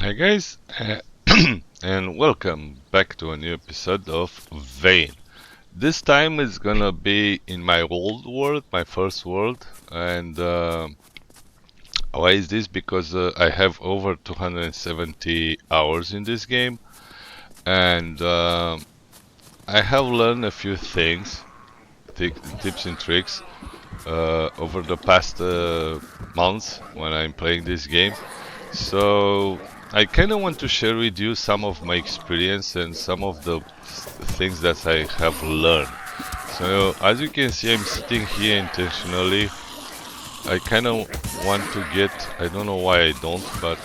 Hi guys, and welcome back to a new episode of Vane. This time is gonna be in my old world, my first world, and why is this? Because I have over 270 hours in this game, and I have learned a few things, tips and tricks, over the past months when I'm playing this game. So I kind of want to share with you some of my experience and some of the things that I have learned. So as you can see, I'm sitting here intentionally. I kind of want to get, I don't know why I don't, but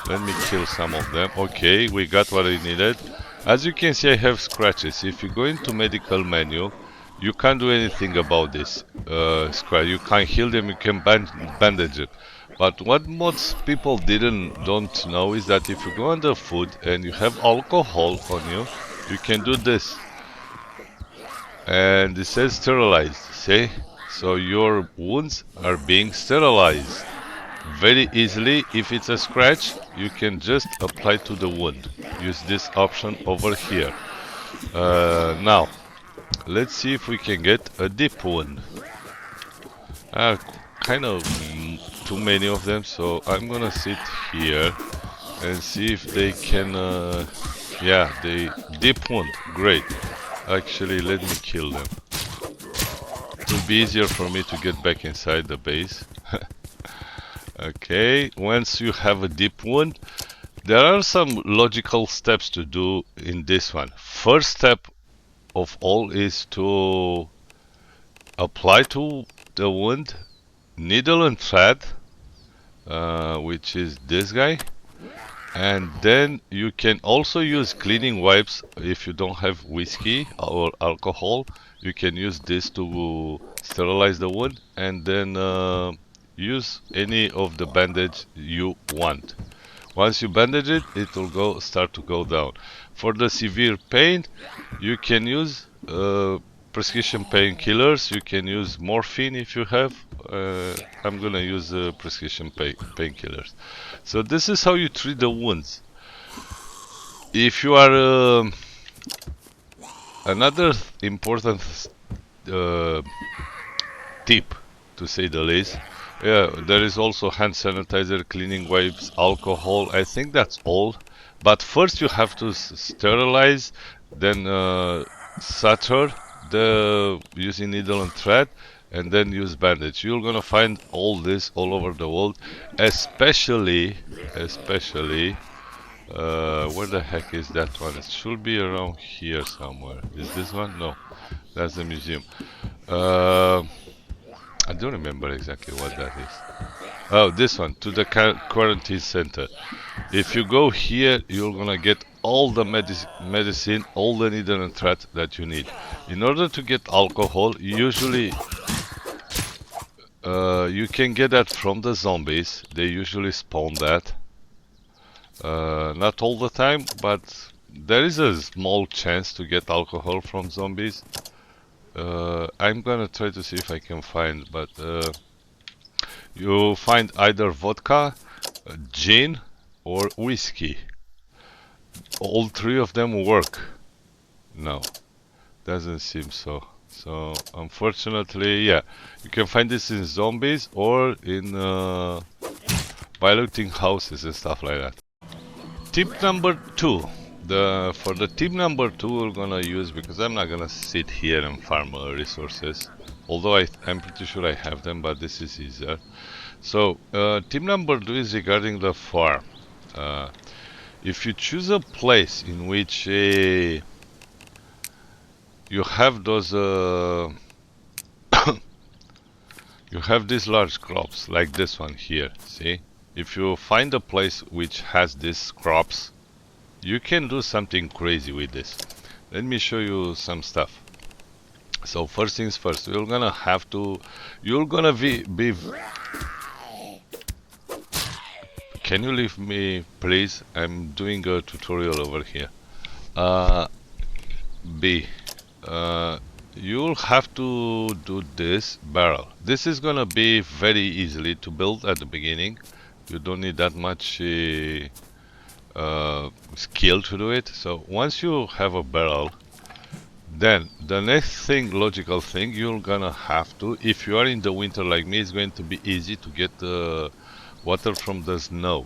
let me kill some of them. Okay, we got what I needed. As you can see, I have scratches. If you go into medical menu, you can't do anything about this scratch. You can't heal them, you can bandage it. But what most people don't know is that if you go under food and you have alcohol on you, you can do this. And it says sterilized, see? So your wounds are being sterilized. Very easily, if it's a scratch, you can just apply to the wound. Use this option over here. Now, let's see if we can get a deep wound. Kind of too many of them, so I'm gonna sit here and see if they can, yeah, they deep wound, great. Actually, let me kill them. It will be easier for me to get back inside the base. Okay, once you have a deep wound, there are some logical steps to do in this one. First step of all is to apply to the wound needle and thread, which is this guy, and then you can also use cleaning wipes if you don't have whiskey or alcohol. You can use this to sterilize the wound, and then use any of the bandage you want. Once you bandage it, it will start to go down. For the severe pain, you can use prescription painkillers. You can use morphine if you have. I'm gonna use prescription painkillers. So this is how you treat the wounds. If you are another important uh, tip, to say the least. Yeah, there is also hand sanitizer, cleaning wipes, alcohol. I think that's all. But first you have to sterilize, then suture the using needle and thread, and then use bandage. You're gonna find all this all over the world, especially where the heck is that one? It should be around here somewhere. Is this one? No, that's the museum. Uh, I don't remember exactly what that is. Oh, this one, to the quarantine center. If you go here, you're gonna get all the medicine, all the needle and thread that you need. In order to get alcohol, usually you can get that from the zombies. They usually spawn that. Not all the time, but there is a small chance to get alcohol from zombies. I'm gonna try to see if I can find, but you find either vodka, gin, or whiskey. All three of them work. No, doesn't seem so. So unfortunately, yeah, you can find this in zombies or in by looting houses and stuff like that. Tip number two. For the tip number two, we're gonna use, because I'm not gonna sit here and farm resources, although I'm pretty sure I have them, but this is easier. So tip number two is regarding the farm. If you choose a place in which you have those you have these large crops like this one here, see? If you find a place which has these crops, you can do something crazy with this. Let me show you some stuff. So first things first, you're gonna be can you leave me, please? I'm doing a tutorial over here. B. You'll have to do this barrel. This is gonna be very easily to build at the beginning. You don't need that much skill to do it. So once you have a barrel, then the next thing, logical thing, you're gonna have to, if you are in the winter like me, it's going to be easy to get water from the snow.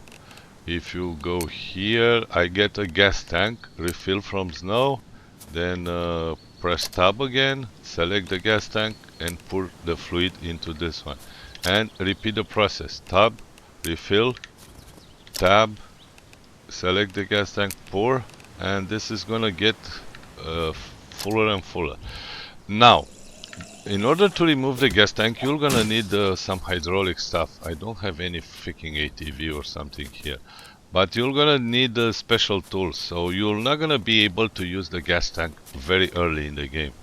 If you go here, I get a gas tank, refill from snow, then press tab again, select the gas tank and pour the fluid into this one. And repeat the process, tab, refill, tab, select the gas tank, pour, and this is gonna get fuller and fuller. Now, in order to remove the gas tank, you're gonna need some hydraulic stuff. I don't have any freaking ATV or something here, but you're gonna need special tools, so you're not gonna be able to use the gas tank very early in the game.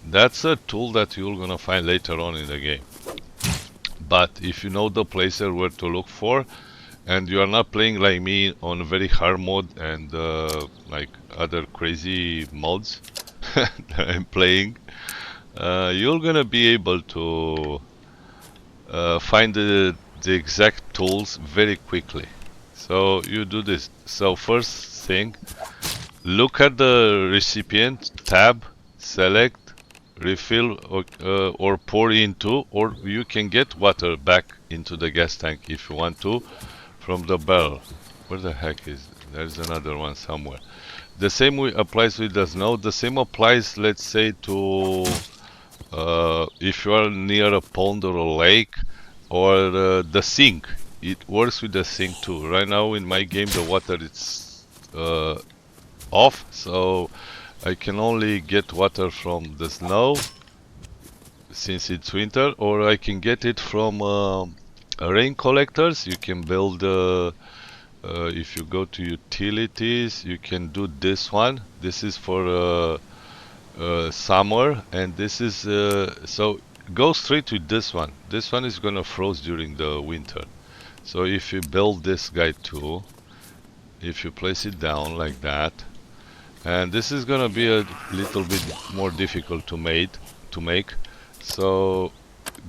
That's a tool that you're gonna find later on in the game. But if you know the places where to look for, and you are not playing like me on very hard mode and like other crazy mods that I'm playing, you're gonna be able to find the exact tools very quickly. So you do this. So first thing, look at the recipient, tab, select, refill or pour into, or you can get water back into the gas tank if you want to from the barrel. Where the heck is it? There's another one somewhere. The same way applies with the snow. The same applies, let's say, to if you are near a pond or a lake or the sink. It works with the sink too. Right now in my game the water is off, so I can only get water from the snow since it's winter, or I can get it from rain collectors. You can build if you go to utilities, you can do this one. This is for summer, and this is so go straight to this one. This one is gonna froze during the winter. So if you build this guy too, if you place it down like that, and this is gonna be a little bit more difficult to make. So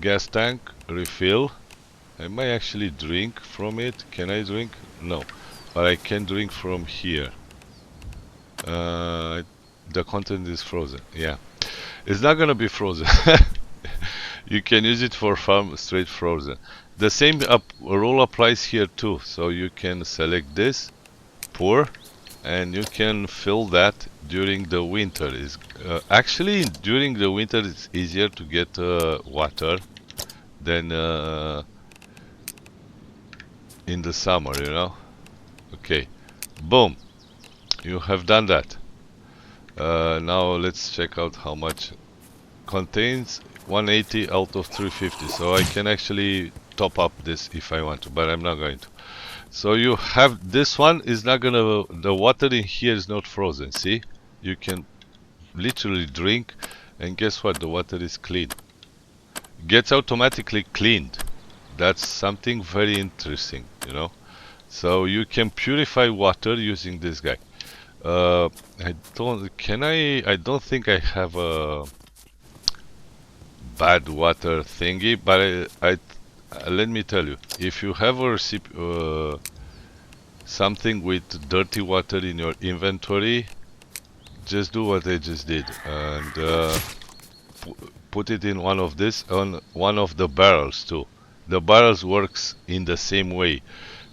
gas tank, refill. I might actually drink from it. Can I drink? No, but I can drink from here. The content is frozen. Yeah, it's not gonna be frozen. You can use it for farm straight frozen. The same rule applies here too. So you can select this, pour, and you can fill that during the winter. Is actually during the winter it's easier to get water than in the summer, you know. Okay, boom, you have done that. Now let's check out how much contains. 180 out of 350, so I can actually top up this if I want to, but I'm not going to. So you have this one is not gonna, the water in here is not frozen. See, you can literally drink, and guess what, the water is clean, gets automatically cleaned. That's something very interesting, you know. So you can purify water using this guy. I don't think I have a bad water thingy, but let me tell you, if you have a something with dirty water in your inventory, just do what I just did and put it in one of this, on one of the barrels too. The barrels works in the same way,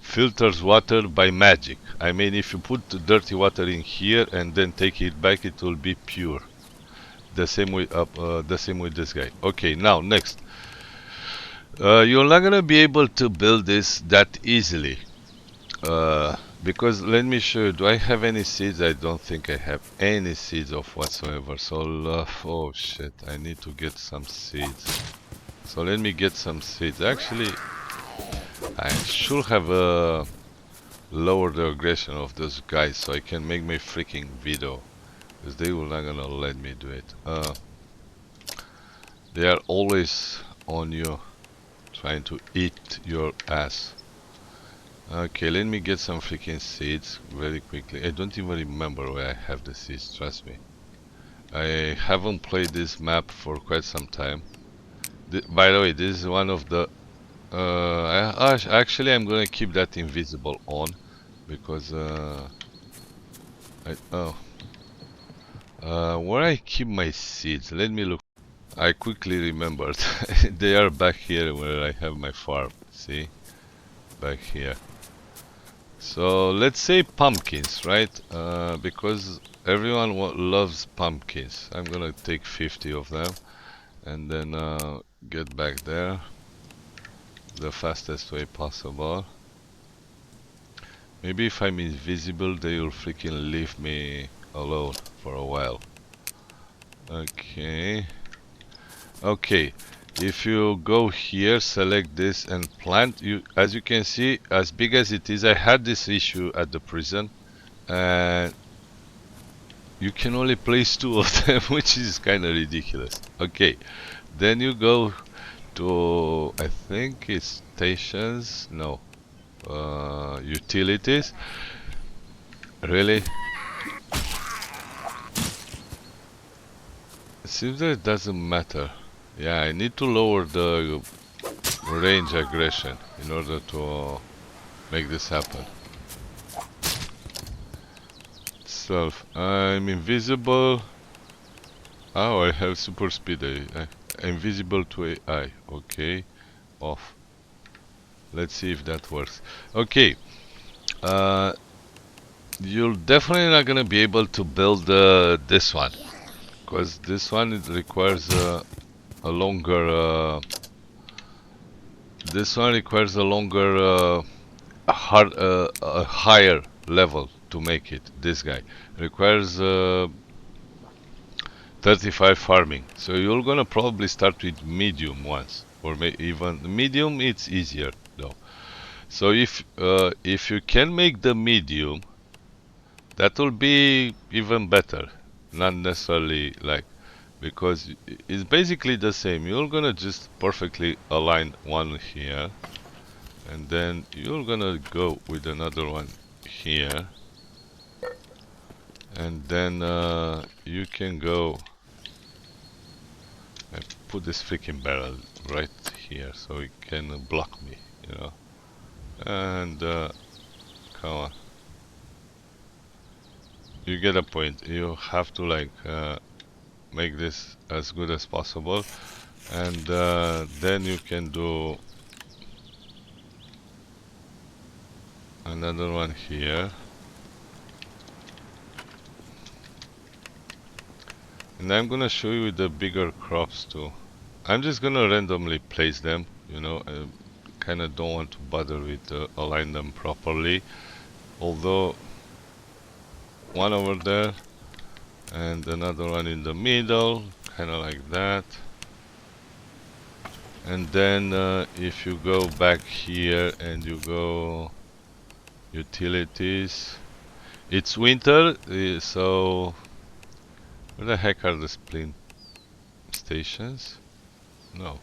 filters water by magic. I mean, if you put dirty water in here and then take it back, it will be pure. The same way the same with this guy. Okay, now next, you're not gonna be able to build this that easily because let me show you. Do I have any seeds? I don't think I have any seeds of whatsoever. So oh shit, I need to get some seeds. So let me get some seeds. Actually, I should have lowered the aggression of those guys so I can make my freaking video, because they will not gonna let me do it. They are always on you, trying to eat your ass. Okay, let me get some freaking seeds very quickly. I don't even remember where I have the seeds, trust me. I haven't played this map for quite some time. By the way, this is one of the Actually, I'm gonna keep that invisible on because where I keep my seeds. Let me look. I quickly remembered. They are back here where I have my farm. See, back here. So let's say pumpkins, right? Because everyone loves pumpkins. I'm gonna take 50 of them and then get back there the fastest way possible. Maybe if I'm invisible, they will freaking leave me alone for a while. Okay. Okay. If you go here, select this and plant, as you can see, as big as it is, I had this issue at the prison, and you can only place 2 of them, which is kind of ridiculous. Okay, then you go to, I think it's stations, no, utilities. Really? It seems that it doesn't matter. Yeah, I need to lower the range aggression in order to make this happen. Self, I'm invisible. Oh, I have super speed. Invisible to AI. Okay, off. Let's see if that works. Okay, you're definitely not gonna be able to build this one, because this one it requires a longer. This one requires a longer, a higher level to make it. This guy requires 35 farming. So you're gonna probably start with medium ones, or even medium. It's easier though. So if you can make the medium, that will be even better. Not necessarily like, because it's basically the same. You're gonna just perfectly align one here, and then you're gonna go with another one here, and then you can go and put this freaking barrel right here so it can block me, you know. And come on, you get a point. You have to like make this as good as possible, and then you can do another one here, and I'm gonna show you the bigger crops too. I'm just gonna randomly place them, you know. Kinda don't want to bother with align them properly, although one over there and another one in the middle, kinda like that. And then if you go back here and you go utilities, it's winter, so where the heck are the splint stations? No,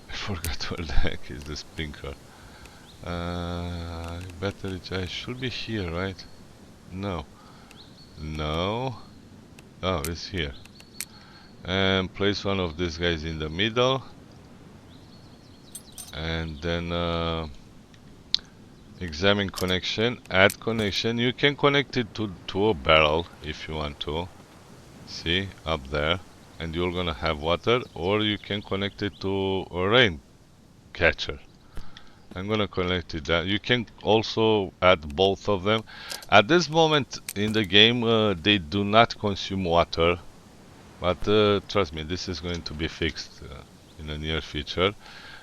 I forgot where the heck is the sprinkler. Battery charge should be here, right? No. No. Oh, it's here. And place one of these guys in the middle. And then examine connection, add connection. You can connect it to a barrel if you want to. See, up there. And you're gonna have water, or you can connect it to a rain catcher. I'm gonna connect it that. You can also add both of them. At this moment in the game, they do not consume water, but trust me, this is going to be fixed in the near future.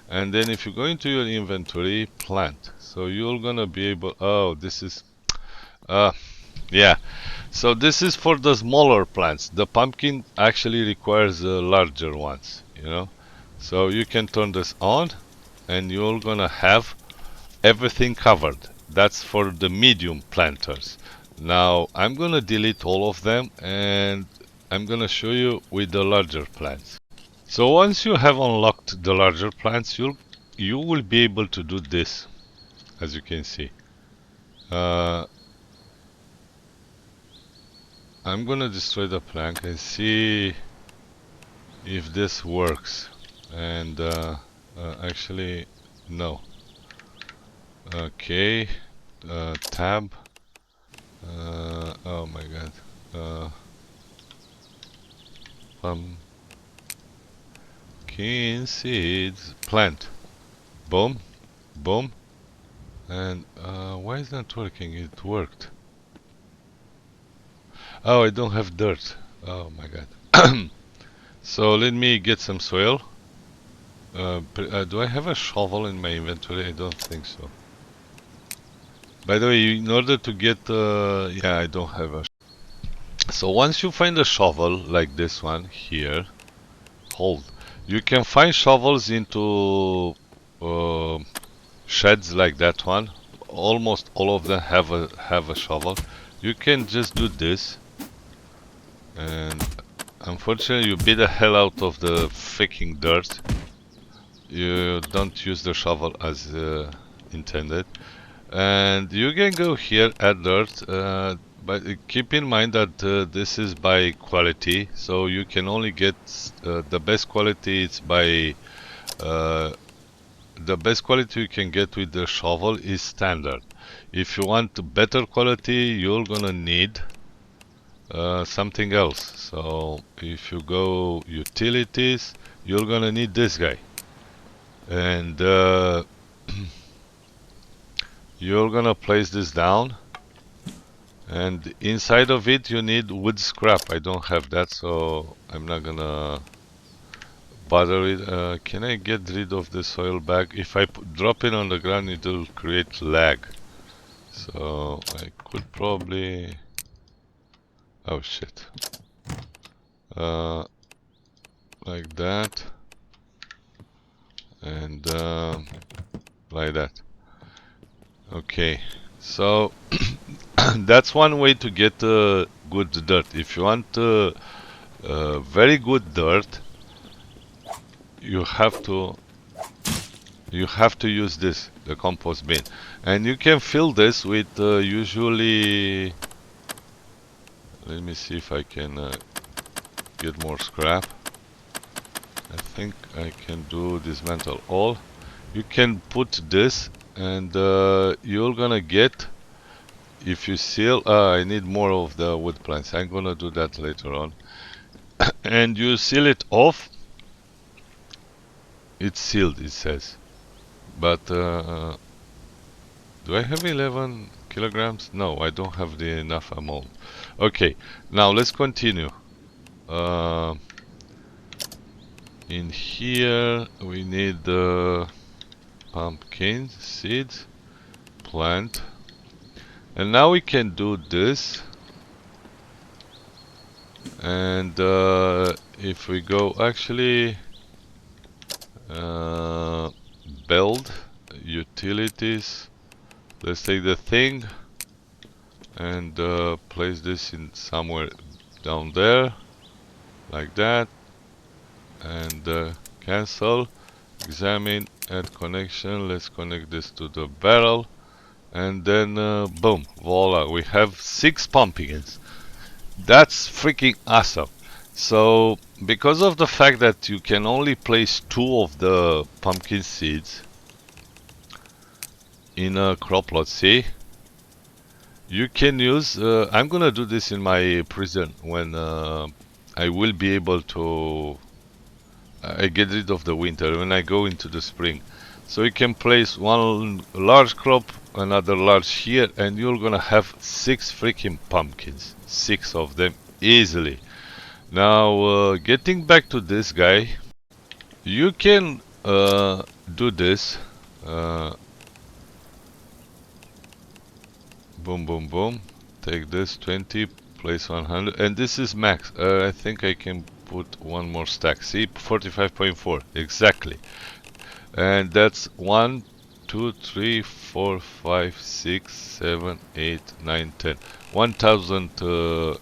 And then if you go into your inventory, plant. So you're gonna be able. Oh, this is. Yeah. So this is for the smaller plants. The pumpkin actually requires larger ones, you know. So you can turn this on, and you're gonna have everything covered. That's for the medium planters. Now I'm gonna delete all of them, and I'm gonna show you with the larger plants. So once you have unlocked the larger plants, you will be able to do this, as you can see. I'm gonna destroy the plank and see if this works. And Actually, no. Okay. Tab. Oh my god. Pumpkin seeds. Plant. Boom. Boom. And why is that working? It worked. Oh, I don't have dirt. Oh my god. So let me get some soil. Do I have a shovel in my inventory? I don't think so. By the way, in order to get, yeah, I don't have a. So once you find a shovel like this one here, hold. You can find shovels into sheds like that one. Almost all of them have a shovel. You can just do this, and unfortunately, you beat the hell out of the freaking dirt. You don't use the shovel as intended. And you can go here, add dirt, but keep in mind that this is by quality, so you can only get the best quality. It's by the best quality you can get with the shovel is standard. If you want better quality, you're gonna need something else. So if you go utilities, you're gonna need this guy, and you're gonna place this down, and inside of it you need wood scrap. I don't have that, so I'm not gonna bother it. Can I get rid of the soil bag? If I drop it on the ground, it will create lag. So I could probably... Oh shit. Like that. And like that. Okay, so that's one way to get good dirt. If you want very good dirt, you have to use this, the compost bin, and you can fill this with usually. Let me see if I can get more scrap. I think I can do dismantle all. You can put this, and you're gonna get, if you seal, I need more of the wood planks. I'm gonna do that later on. And you seal it off. It's sealed, it says. But do I have 11 kilograms? No, I don't have the enough amount. Okay, now let's continue. In here we need the pumpkin seeds, plant, and now we can do this. And if we go actually build utilities, let's take the thing and place this in somewhere down there like that, and cancel, examine, add connection. Let's connect this to the barrel, and then boom, voila, we have 6 pumpkins. That's freaking awesome. So because of the fact that you can only place 2 of the pumpkin seeds in a crop lot, see, you can use, I'm gonna do this in my prison when I will be able to I get rid of the winter, when I go into the spring. So you can place one large crop, another large here, and you're gonna have 6 freaking pumpkins. 6 of them easily. Now getting back to this guy, you can do this. Boom, boom, boom. Take this 20, place 100, and this is max. I think I can put one more stack. See, 45.4 exactly, and that's 1, 2, 3, 4, 5, 6, 7, 8, 9, 10. 1000.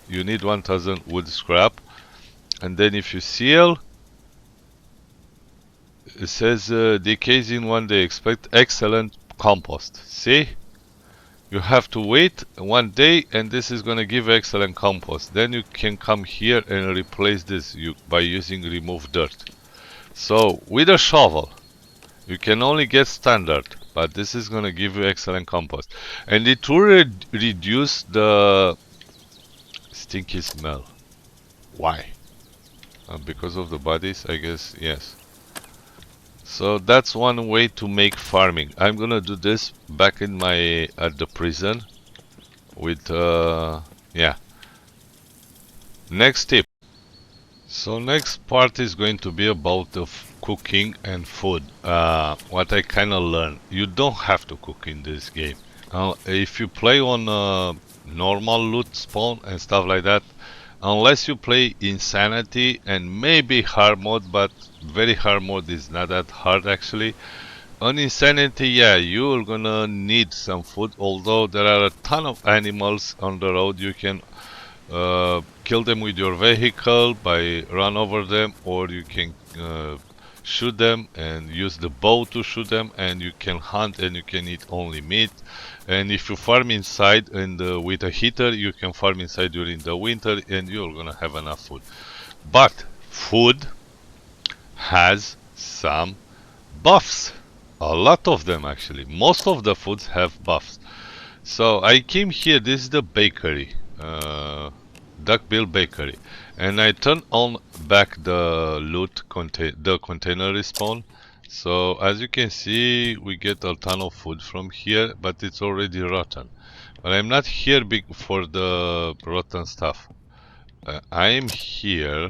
You need 1000 wood scrap, and then if you seal, it says decays in 1 day. Expect excellent compost. See? You have to wait 1 day, and this is gonna give excellent compost. Then you can come here and replace this by using remove dirt. So with a shovel, You can only get standard, but this is gonna give you excellent compost. And it will reduce the stinky smell. Why? Because of the bodies, I guess, yes. So that's one way to make farming. I'm gonna do this back in my, at the prison with, yeah. Next tip. So next part is going to be about the cooking and food. What I kind of learned, you don't have to cook in this game. If you play on normal loot spawn and stuff like that, unless you play Insanity and maybe hard mode, but very hard mode is not that hard actually. On Insanity, yeah, you're gonna need some food, although there are a ton of animals on the road. You can kill them with your vehicle by run over them, or you can shoot them and use the bow to shoot them, and you can hunt and you can eat only meat. And if you farm inside and with a heater, you can farm inside during the winter and you're gonna have enough food. But food has some buffs, a lot of them actually. Most of the foods have buffs. So I came here, this is the bakery, Duckbill Bakery, and I turn on back the loot the container respawn. So as you can see, we get a ton of food from here, but it's already rotten. But I'm not here for the rotten stuff. I'm here.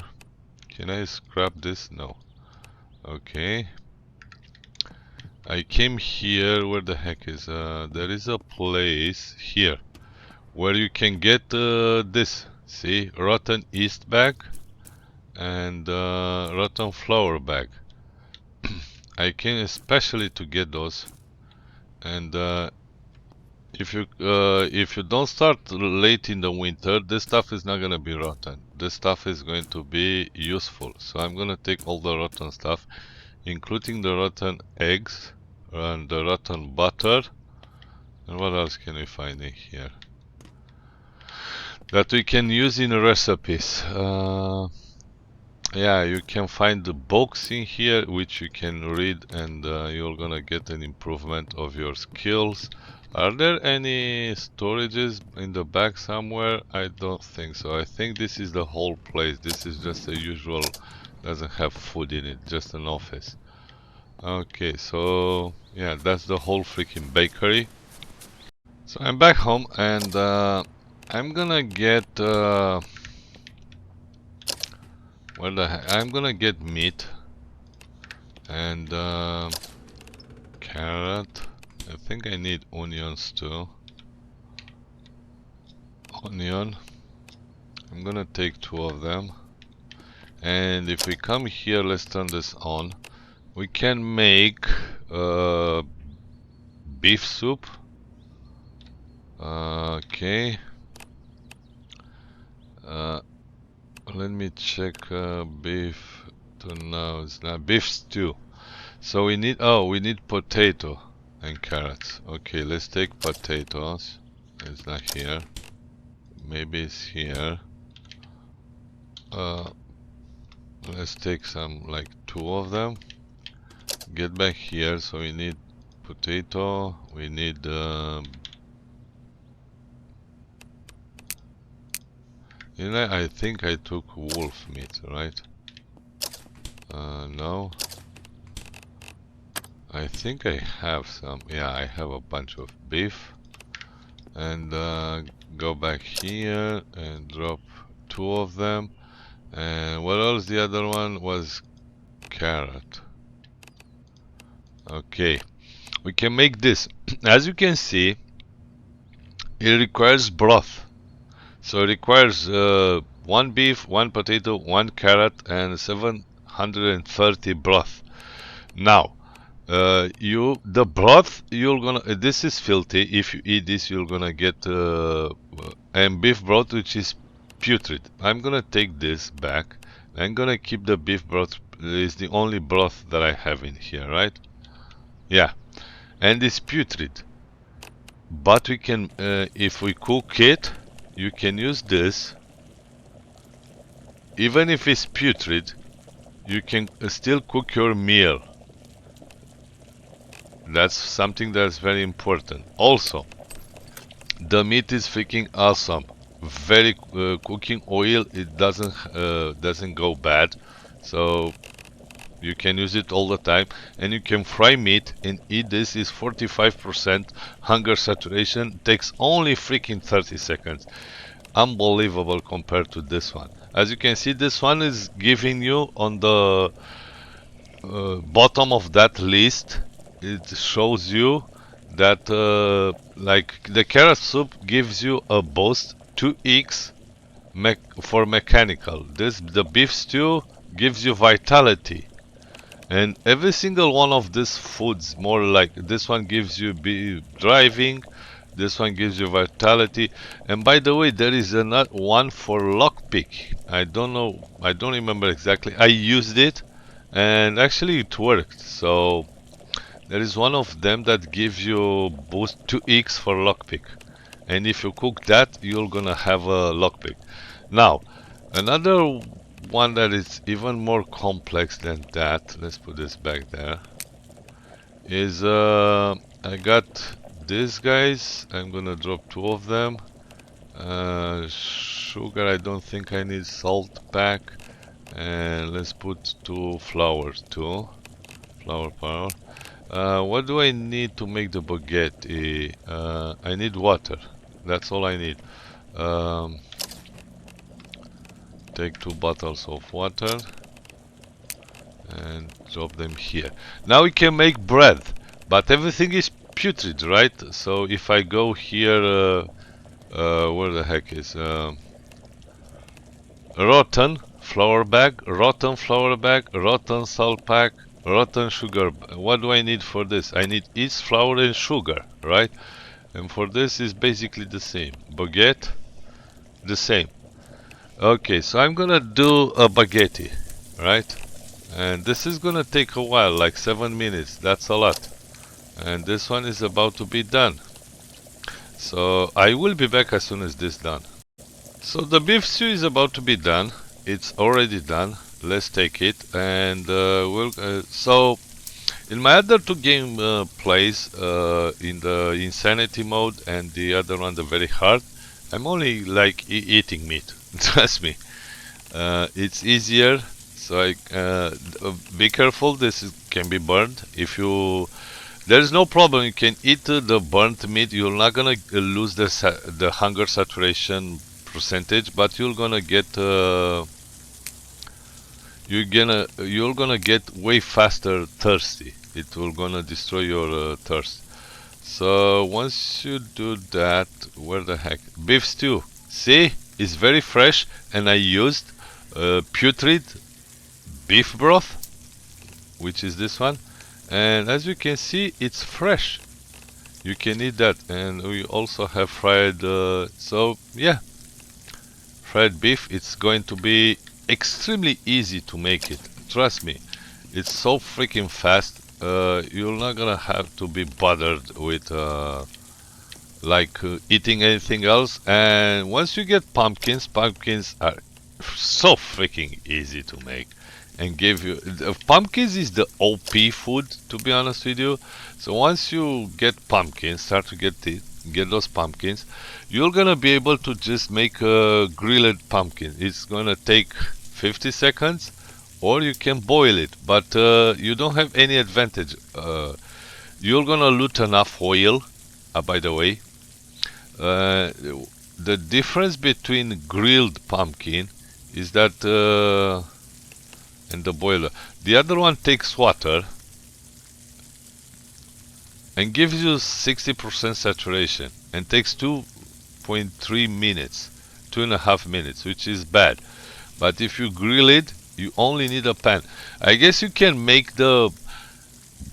Can I scrap this? No. Okay. I came here. Where the heck is? There is a place here where you can get this. See, rotten yeast bag and rotten flour bag. I came especially to get those. And if you don't start late in the winter, this stuff is not gonna be rotten. This stuff is going to be useful. So I'm gonna take all the rotten stuff, including the rotten eggs and the rotten butter. And what else can we find in here that we can use in recipes? Yeah, you can find the books in here which you can read, and you're gonna get an improvement of your skills. Are there any storages in the back somewhere? I don't think so. I think this is the whole place. This is just a usual, doesn't have food in it, just an office. Okay, so yeah, that's the whole freaking bakery. So I'm back home and I'm gonna get what the heck? I'm gonna get meat and carrot. I think I need onions too. Onion. I'm gonna take 2 of them. And if we come here, let's turn this on. We can make beef soup. Okay. Let me check beef to now. It's not beef stew. So we need potato and carrots. Okay, let's take potatoes. It's not here. Maybe it's here. Let's take some, like 2 of them. Get back here. So we need potato. We need I think I took wolf meat, right? No. I think I have some. Yeah, I have a bunch of beef. And go back here and drop 2 of them. And what else? The other one was carrot. Okay, we can make this. As you can see, it requires broth. So it requires 1 beef, 1 potato, 1 carrot, and 730 broth. Now, the broth you're gonna. This is filthy. If you eat this, you're gonna get and beef broth, which is putrid. I'm gonna take this back. I'm gonna keep the beef broth. It's the only broth that I have in here, right? Yeah, and it's putrid. But we can, if we cook it, you can use this. Even if it's putrid, you can still cook your meal. That's something that's very important. Also, the meat is freaking awesome. Very cooking oil. It doesn't go bad, so you can use it all the time, and you can fry meat and eat this. Is 45% hunger saturation. Takes only freaking 30 seconds. Unbelievable compared to this one. As you can see, this one is giving you on the bottom of that list. It shows you that like the carrot soup gives you a boost 2x for mechanical. The beef stew gives you vitality. And every single one of these foods, more like this one gives you driving, this one gives you vitality. And by the way, there is another one for lockpick. I don't know, I don't remember exactly. I used it and actually it worked. So there is one of them that gives you boost 2x for lockpick. And if you cook that, you're gonna have a lockpick. Now, another one that is even more complex than that, let's put this back there, is I got these guys. I'm gonna drop 2 of them. Sugar, I don't think I need. Salt pack, and let's put 2 flour too. Flour power. What do I need to make the baguette? I need water. That's all I need. Take 2 bottles of water and drop them here. Now we can make bread, but everything is putrid, right? So if I go here, where the heck is rotten flour bag, rotten salt pack, rotten sugar. What do I need for this? I need yeast, flour, and sugar, right? And for this is basically the same. Baguette, the same. Okay, so I'm gonna do a baguette, right? And this is gonna take a while, like 7 minutes. That's a lot. And this one is about to be done. So I will be back as soon as this is done. So the beef stew is about to be done. It's already done. Let's take it and so in my other 2 game plays, in the insanity mode and the other one, the very hard, I'm only like eating meat. Trust me, it's easier. So be careful. Can be burned. If you, there's no problem. You can eat the burnt meat. You're not gonna lose the hunger saturation percentage, but you're gonna get you're gonna get way faster thirsty. It will gonna destroy your thirst. So once you do that, where the heck? Beef stew. See, it's very fresh, and I used putrid beef broth, which is this one. And as you can see, it's fresh. You can eat that. And we also have fried, so yeah, fried beef. It's going to be extremely easy to make it. Trust me, it's so freaking fast. You're not gonna have to be bothered with eating anything else. And once you get pumpkins are so freaking easy to make and give you. Pumpkins is the OP food, to be honest with you. So once you get pumpkins, start to get those pumpkins, you're gonna be able to just make a grilled pumpkin. It's gonna take 50 seconds, or you can boil it, but you don't have any advantage. You're gonna lose enough oil, by the way. The difference between grilled pumpkin is that and the boiler, the other one takes water and gives you 60% saturation and takes 2.3 minutes, 2.5 minutes, which is bad. But if you grill it, you only need a pan. I guess you can make the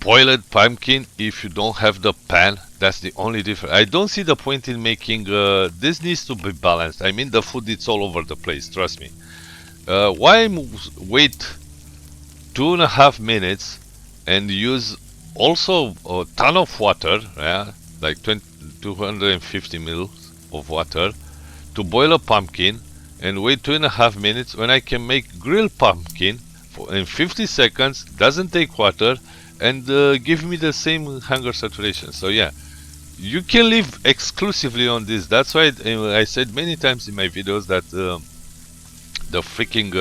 boiled pumpkin if you don't have the pan. That's the only difference. I don't see the point in making this needs to be balanced. I mean, the food, it's all over the place, trust me. Why wait 2.5 minutes and use also a ton of water, yeah, like 250 mils of water to boil a pumpkin, and wait 2.5 minutes when I can make grilled pumpkin in 50 seconds, doesn't take water, and give me the same hunger saturation. So yeah, you can live exclusively on this. That's why I said many times in my videos that the freaking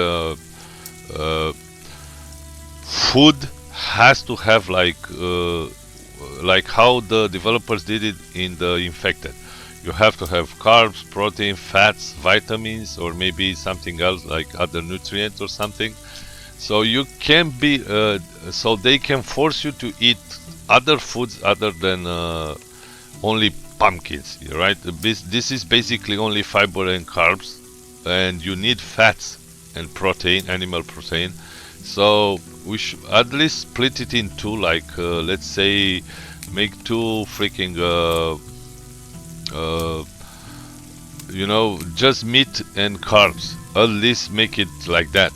food has to have like how the developers did it in the Infected. You have to have carbs, protein, fats, vitamins, or maybe something else like other nutrients or something. So you can be, so they can force you to eat other foods other than only pumpkins, right? This is basically only fiber and carbs, and you need fats and protein, animal protein. So we should at least split it in two, like let's say make two freaking you know, just meat and carbs. At least make it like that,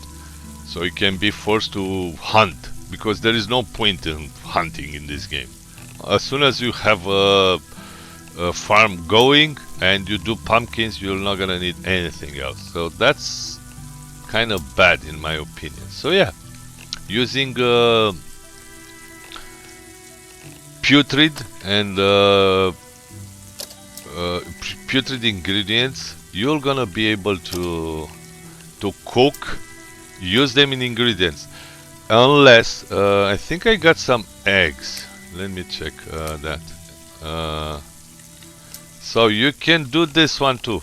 so you can be forced to hunt, because there is no point in hunting in this game. As soon as you have a farm going and you do pumpkins, you're not gonna need anything else. So that's kind of bad in my opinion. So yeah, using putrid and putrid ingredients, you're gonna be able to cook, use them in ingredients, unless I think I got some eggs. Let me check that. So you can do this one too,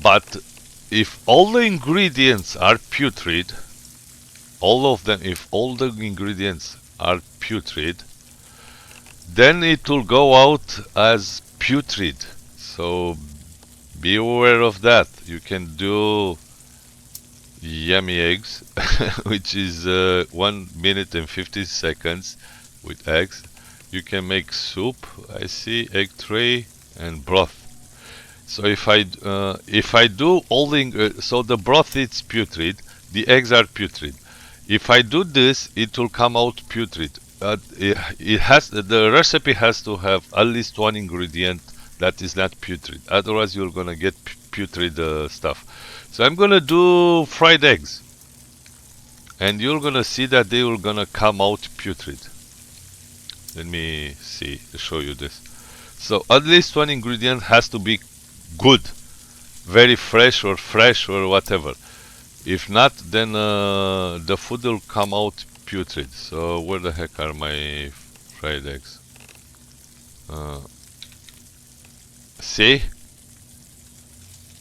but if all the ingredients are putrid, all of them, if all the ingredients are putrid, then it will go out as putrid. So be aware of that. You can do yummy eggs, which is 1 minute and 50 seconds with eggs. You can make soup, I see, egg tray, and broth. So if I do all the so the broth is putrid, the eggs are putrid. If I do this, it will come out putrid. It has, the recipe has to have at least one ingredient that is not putrid. Otherwise, you're gonna get putrid stuff. So I'm gonna do fried eggs, and you're gonna see that they will gonna come out putrid. Let me see to show you this. So at least one ingredient has to be good, very fresh or whatever. If not, then the food will come out putrid. So where the heck are my fried eggs? See?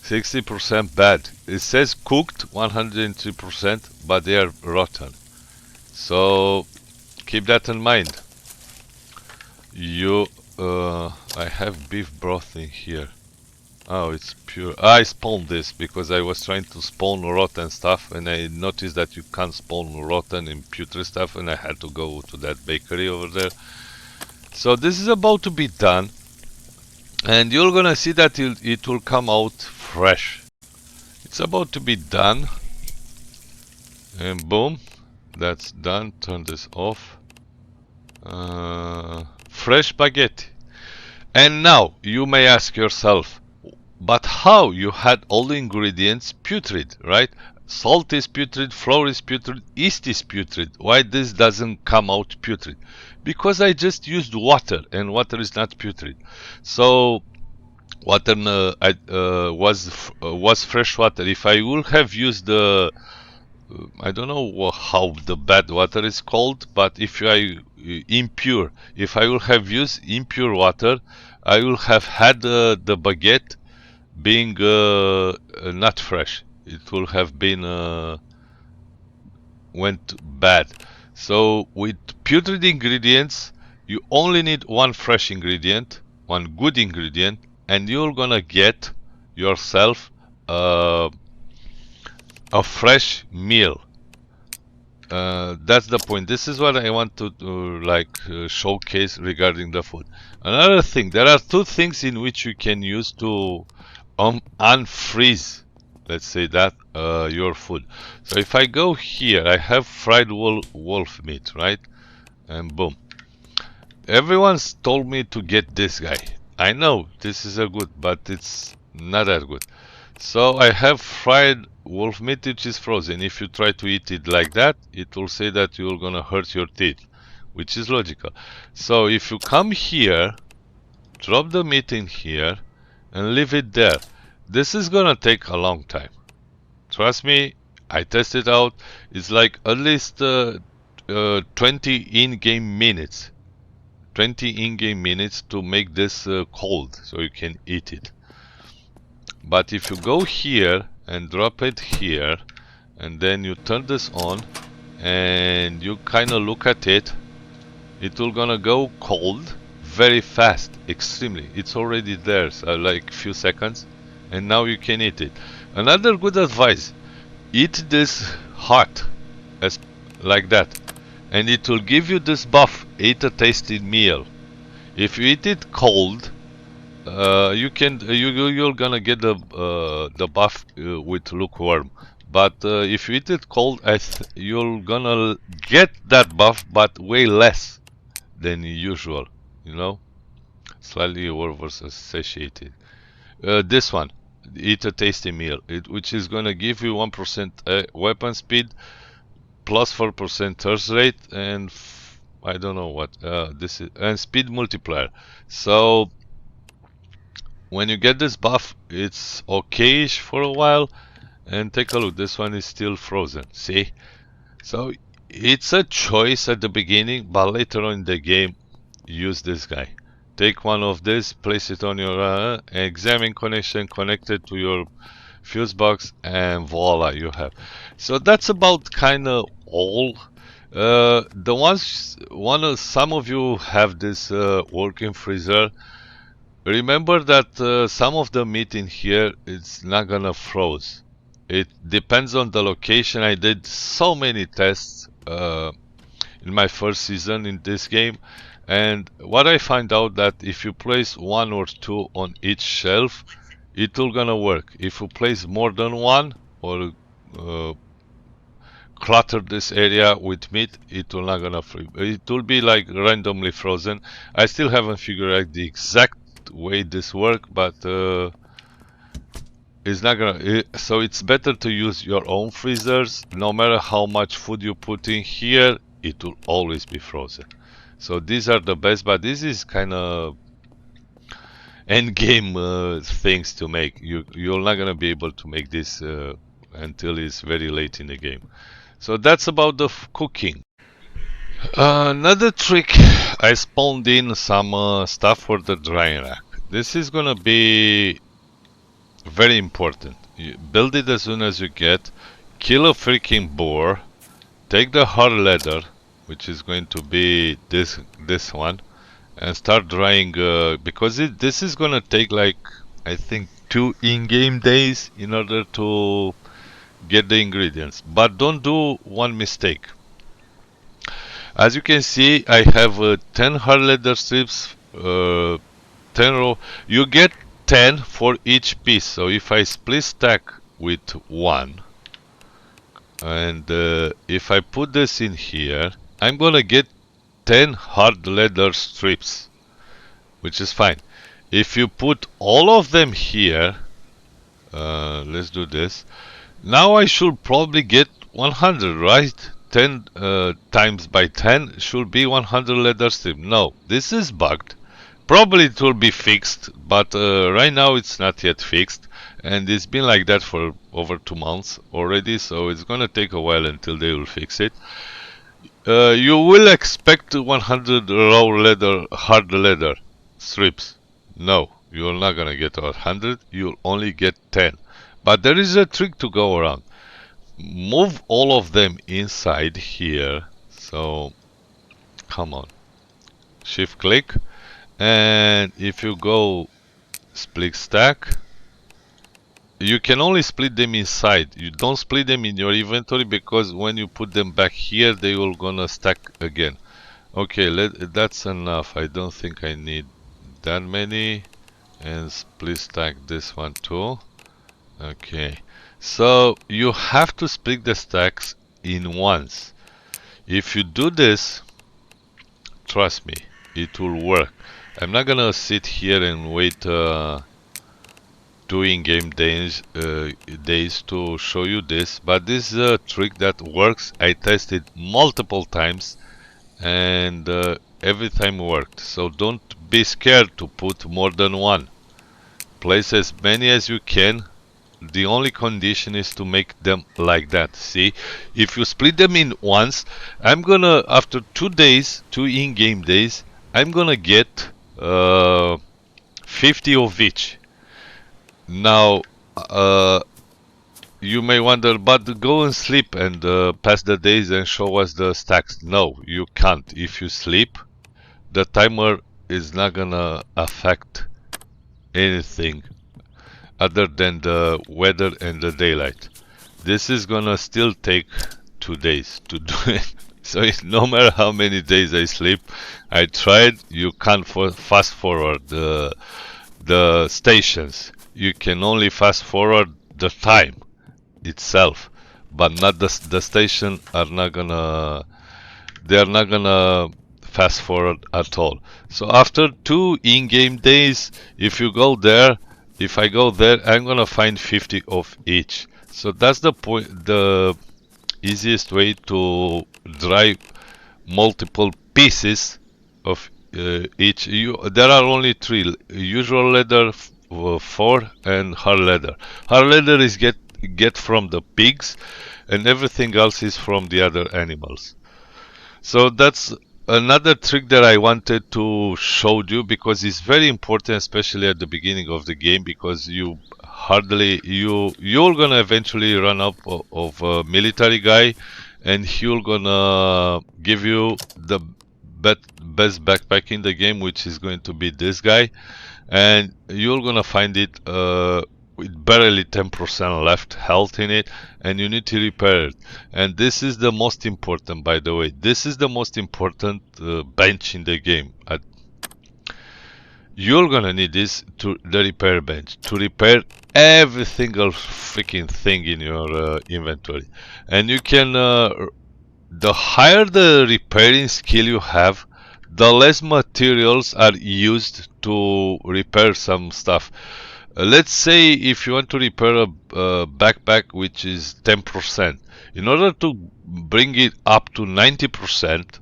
60% bad. It says cooked 103%, but they are rotten. So keep that in mind. I have beef broth in here. Oh, it's pure. I spawned this because I was trying to spawn rotten stuff, and I noticed that you can't spawn rotten and putrid stuff, and I had to go to that bakery over there. So this is about to be done, and you're gonna see that it will come out fresh. It's about to be done, and boom, that's done. Turn this off. Fresh baguette. And now you may ask yourself, but how? You had all the ingredients putrid, right? Salt is putrid, flour is putrid, yeast is putrid. Why this doesn't come out putrid? Because I just used water, and water is not putrid. So water was fresh water. If I would have used the I don't know how the bad water is called, but if impure, if I would have used impure water, I would have had the baguette being not fresh. It will have been went bad. So with putrid ingredients, you only need one fresh ingredient, one good ingredient, and you're gonna get yourself a fresh meal. That's the point. This is what I want to showcase regarding the food. Another thing, there are two things in which you can use to unfreeze, let's say that, your food. So if I go here, I have fried wolf meat, right? And boom. Everyone's told me to get this guy. I know this is a good, but it's not that good. So I have fried wolf meat, which is frozen. If you try to eat it like that, it will say that you're gonna hurt your teeth. which is logical. So if you come here, drop the meat in here, and leave it there, this is gonna take a long time. Trust me, I tested out. It's like at least 20 in-game minutes. 20 in-game minutes to make this cold, so you can eat it. But if you go here and drop it here, and then you turn this on, and you kind of look at it, it will gonna go cold very fast, extremely. It's already there, so like few seconds, and now you can eat it. Another good advice: eat this hot, as like that, and it will give you this buff. Eat a tasty meal. If you eat it cold, you're gonna get the buff with lukewarm. But if you eat it cold, you're gonna get that buff, but way less than usual. You know, slightly over satiated. This one, eat a tasty meal, which is gonna give you 1% weapon speed, plus 4% thirst rate, and I don't know what this is, and speed multiplier. So when you get this buff, it's okayish for a while. And take a look, this one is still frozen. See? So it's a choice at the beginning, but later on in the game, use this guy. Take one of this, place it on your examine connection, connect it to your fuse box, and voila, you have. So that's about kind of all. The ones, some of you have this working freezer. Remember that some of the meat in here it's not gonna froze. It depends on the location. I did so many tests in my first season in this game, and what I find out that if you place one or two on each shelf, it will gonna work. If you place more than one or clutter this area with meat, it will not gonna freeze. It will be like randomly frozen. I still haven't figured out the exact way this work, but it's not gonna. So it's better to use your own freezers. No matter how much food you put in here, it will always be frozen. So these are the best, but this is kind of end game things to make. You're not gonna be able to make this until it's very late in the game. So that's about the cooking. Another trick, I spawned in some stuff for the drying rack. This is gonna be very important. You build it as soon as you get, kill a freaking boar, take the hard leather, which is going to be this one, and start drying because this is gonna take like I think 2 in-game days in order to get the ingredients. But don't do one mistake. As you can see, I have 10 hard leather strips, 10 row. You get 10 for each piece. So if I split stack with 1, and if I put this in here, I'm gonna get 10 hard leather strips, which is fine. If you put all of them here, let's do this. Now I should probably get 100, right? 10 times by 10 should be 100 leather strip. No, this is bugged. Probably it will be fixed, but right now it's not yet fixed, and it's been like that for over 2 months already, so it's gonna take a while until they will fix it. You will expect 100 raw leather, hard leather strips. No, you're not gonna get 100, you'll only get 10. But there is a trick to go around. Move all of them inside here. So, come on. Shift click. And if you go split stack, you can only split them inside. You don't split them in your inventory because when you put them back here, they will gonna stack again. Okay, that's enough. I don't think I need that many. And split stack this one too. Okay. So you have to split the stacks in once. If you do this, trust me, it will work. I'm not gonna sit here and wait 2 in-game days to show you this, but this is a trick that works. I tested multiple times and every time worked. So don't be scared to put more than one. Place as many as you can. The only condition is to make them like that. See, if you split them in once, I'm gonna, after 2 days, 2 in-game days, I'm gonna get 50 of each. Now, you may wonder, but go and sleep and pass the days and show us the stacks. No, you can't. If you sleep, the timer is not gonna affect anything other than the weather and the daylight. This is gonna still take 2 days to do it. So no matter how many days I sleep, I tried, you can't fast forward the stations. You can only fast forward the time itself, but not the station are not gonna, they are not gonna fast forward at all. So after 2 in-game days, if you go there, if I go there, I'm gonna find 50 of each. So that's the point, the easiest way to dry multiple pieces of each. There are only 3: usual leather, 4, and hard leather. Hard leather is get from the pigs, and everything else is from the other animals. So that's another trick that I wanted to show you, because it's very important, especially at the beginning of the game, because you're gonna eventually run up of a military guy, and he'll gonna give you the best backpack in the game, which is going to be this guy, and you're gonna find it with barely 10% left health in it, and you need to repair it. And this is the most important, by the way. This is the most important bench in the game. You're gonna need this to the repair bench to repair every single freaking thing in your inventory. And you can, the higher the repairing skill you have, the less materials are used to repair some stuff. Let's say if you want to repair a backpack which is 10%, in order to bring it up to 90%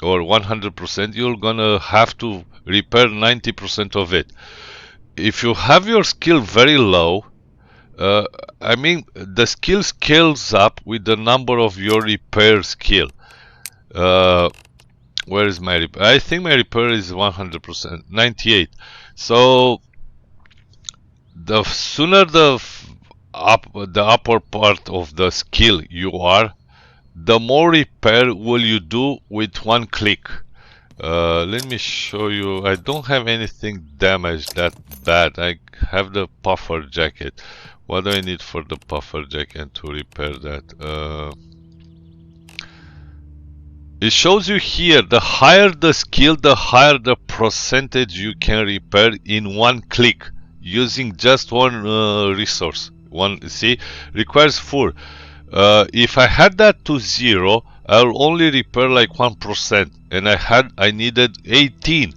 or 100%, you're gonna have to repair 90% of it. If you have your skill very low, I mean, the skill scales up with the number of your repair skill. Where is my repair? I think my repair is 100%, 98. So the sooner the upper part of the skill you are, the more repair will you do with one click. Let me show you. I don't have anything damaged that bad. I have the puffer jacket. What do I need for the puffer jacket to repair that? It shows you here, the higher the skill, the higher the percentage you can repair in one click, using just one resource. See, requires 4. If I had that to 0, I'll only repair like 1%, and I needed 18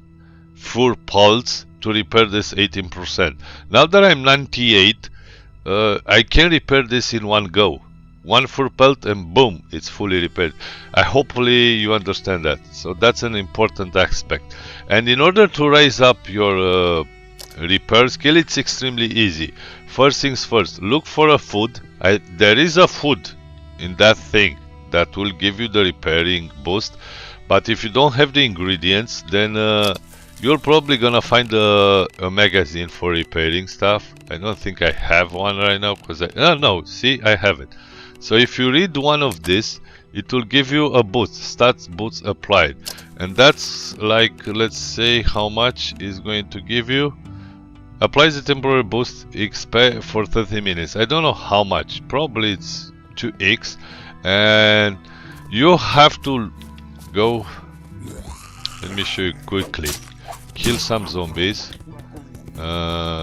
full pulse to repair this 18%. Now that I'm 98, I can repair this in one go. One full pelt and boom, it's fully repaired. Hopefully you understand that. So that's an important aspect. And in order to raise up your repair skill, it's extremely easy. First things first, look for a food. There is a food in that thing that will give you the repairing boost, but if you don't have the ingredients, then you're probably gonna find a magazine for repairing stuff. I don't think I have one right now, because no, see, I have it. So if you read one of this, it will give you a boost, stats boost applied, and that's like, let's say, how much is going to give you. Applies a temporary boost XP for 30 minutes. I don't know how much, probably it's 2x, and you have to go, let me show you quickly, kill some zombies,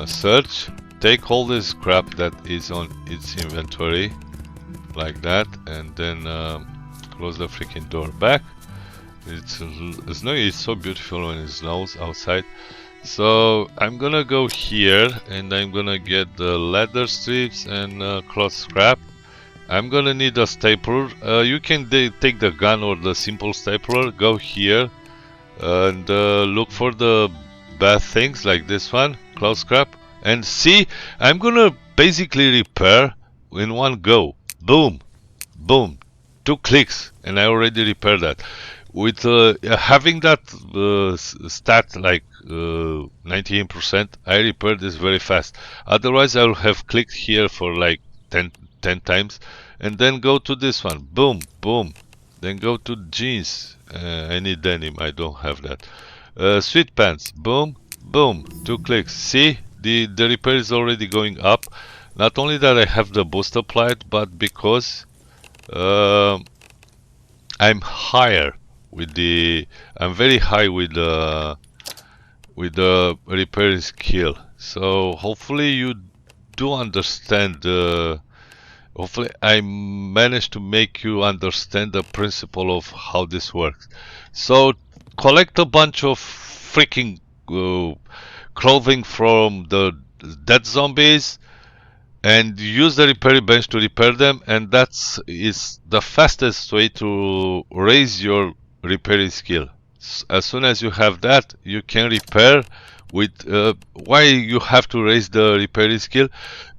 search, take all this crap that is on its inventory, like that, and then close the freaking door back. It's so beautiful when it snows outside. So I'm gonna go here and I'm gonna get the leather strips and cloth scrap, I'm gonna need a stapler. You can take the gun or the simple stapler, go here and look for the bad things like this one, close scrap, and see, I'm gonna basically repair in one go. Boom, boom, 2 clicks, and I already repaired that. With having that stat like 98%, I repaired this very fast. Otherwise, I would have clicked here for like 10 times, and then go to this one, boom, boom, then go to jeans. I need denim, I don't have that. Sweat pants, boom, boom, 2 clicks. See, the repair is already going up. Not only that I have the boost applied, but because I'm higher with I'm very high with the repairing skill. So hopefully you do understand. Hopefully I managed to make you understand the principle of how this works. So collect a bunch of freaking clothing from the dead zombies and use the repair bench to repair them, and is the fastest way to raise your repairing skill. As soon as you have that, you can repair with why you have to raise the repairing skill?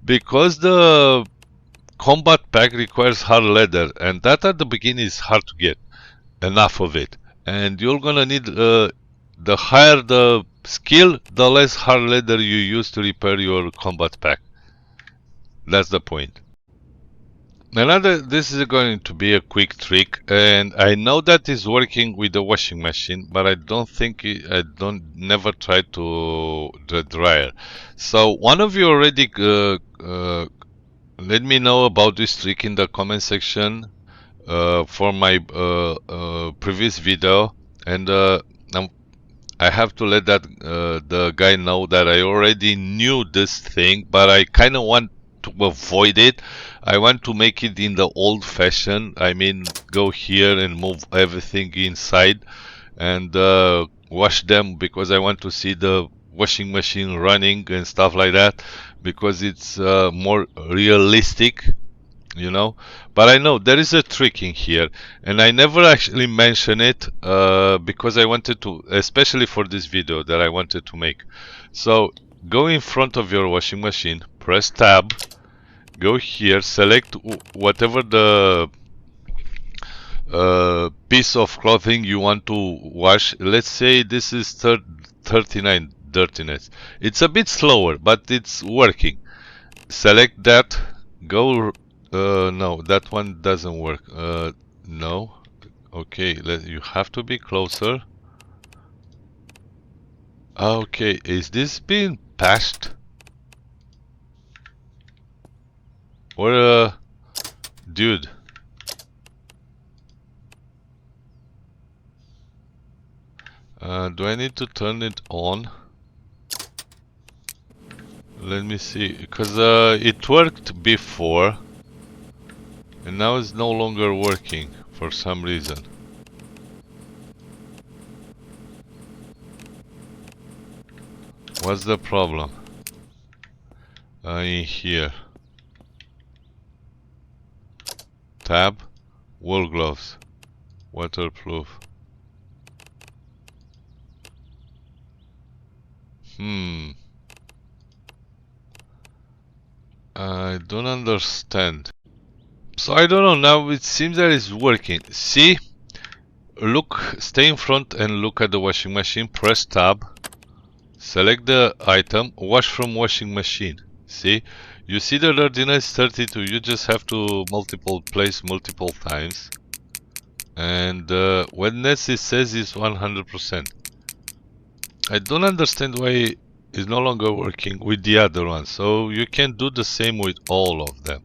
Because the combat pack requires hard leather, and that at the beginning is hard to get enough of it, and you're gonna need the higher the skill, the less hard leather you use to repair your combat pack. That's the point. This is going to be a quick trick, and I know that is working with the washing machine, but I never tried to the dryer. So one of you already let me know about this trick in the comment section for my previous video, and I have to let that the guy know that I already knew this thing, but I kind of want to avoid it. I want to make it in the old fashion. I mean, go here and move everything inside and wash them, because I want to see the washing machine running and stuff like that, because it's more realistic, you know. But I know there is a trick in here, and I never actually mention it because I wanted to, especially for this video that I wanted to make. So go in front of your washing machine, press tab, go here, select whatever the piece of clothing you want to wash. Let's say this is 39 dirtiness. It's a bit slower, but it's working. Select that, go, no, that one doesn't work. No, okay, you have to be closer. Okay, is this being patched? Or, dude. Do I need to turn it on? Let me see, because it worked before, and now it's no longer working for some reason. What's the problem? In here. Tab, wool gloves, waterproof. I don't understand. So I don't know, now it seems that it's working. See? Look, stay in front and look at the washing machine, press tab, select the item, wash from washing machine. See? You see the dirtiness 32, you just have to place multiple times. And wetness, it says is 100%. I don't understand why it's no longer working with the other one. So you can do the same with all of them.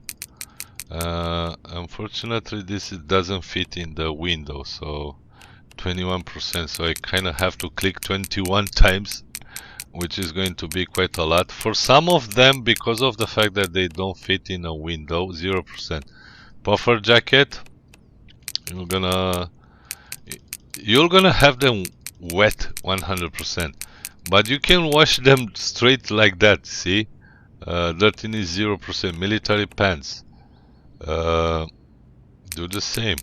Unfortunately, this doesn't fit in the window, so 21%. So I kind of have to click 21 times, which is going to be quite a lot. For some of them, because of the fact that they don't fit in a window, 0%. Puffer jacket, you're gonna have them wet 100%, but you can wash them straight like that. See, dirtiness 0%. Military pants, do the same.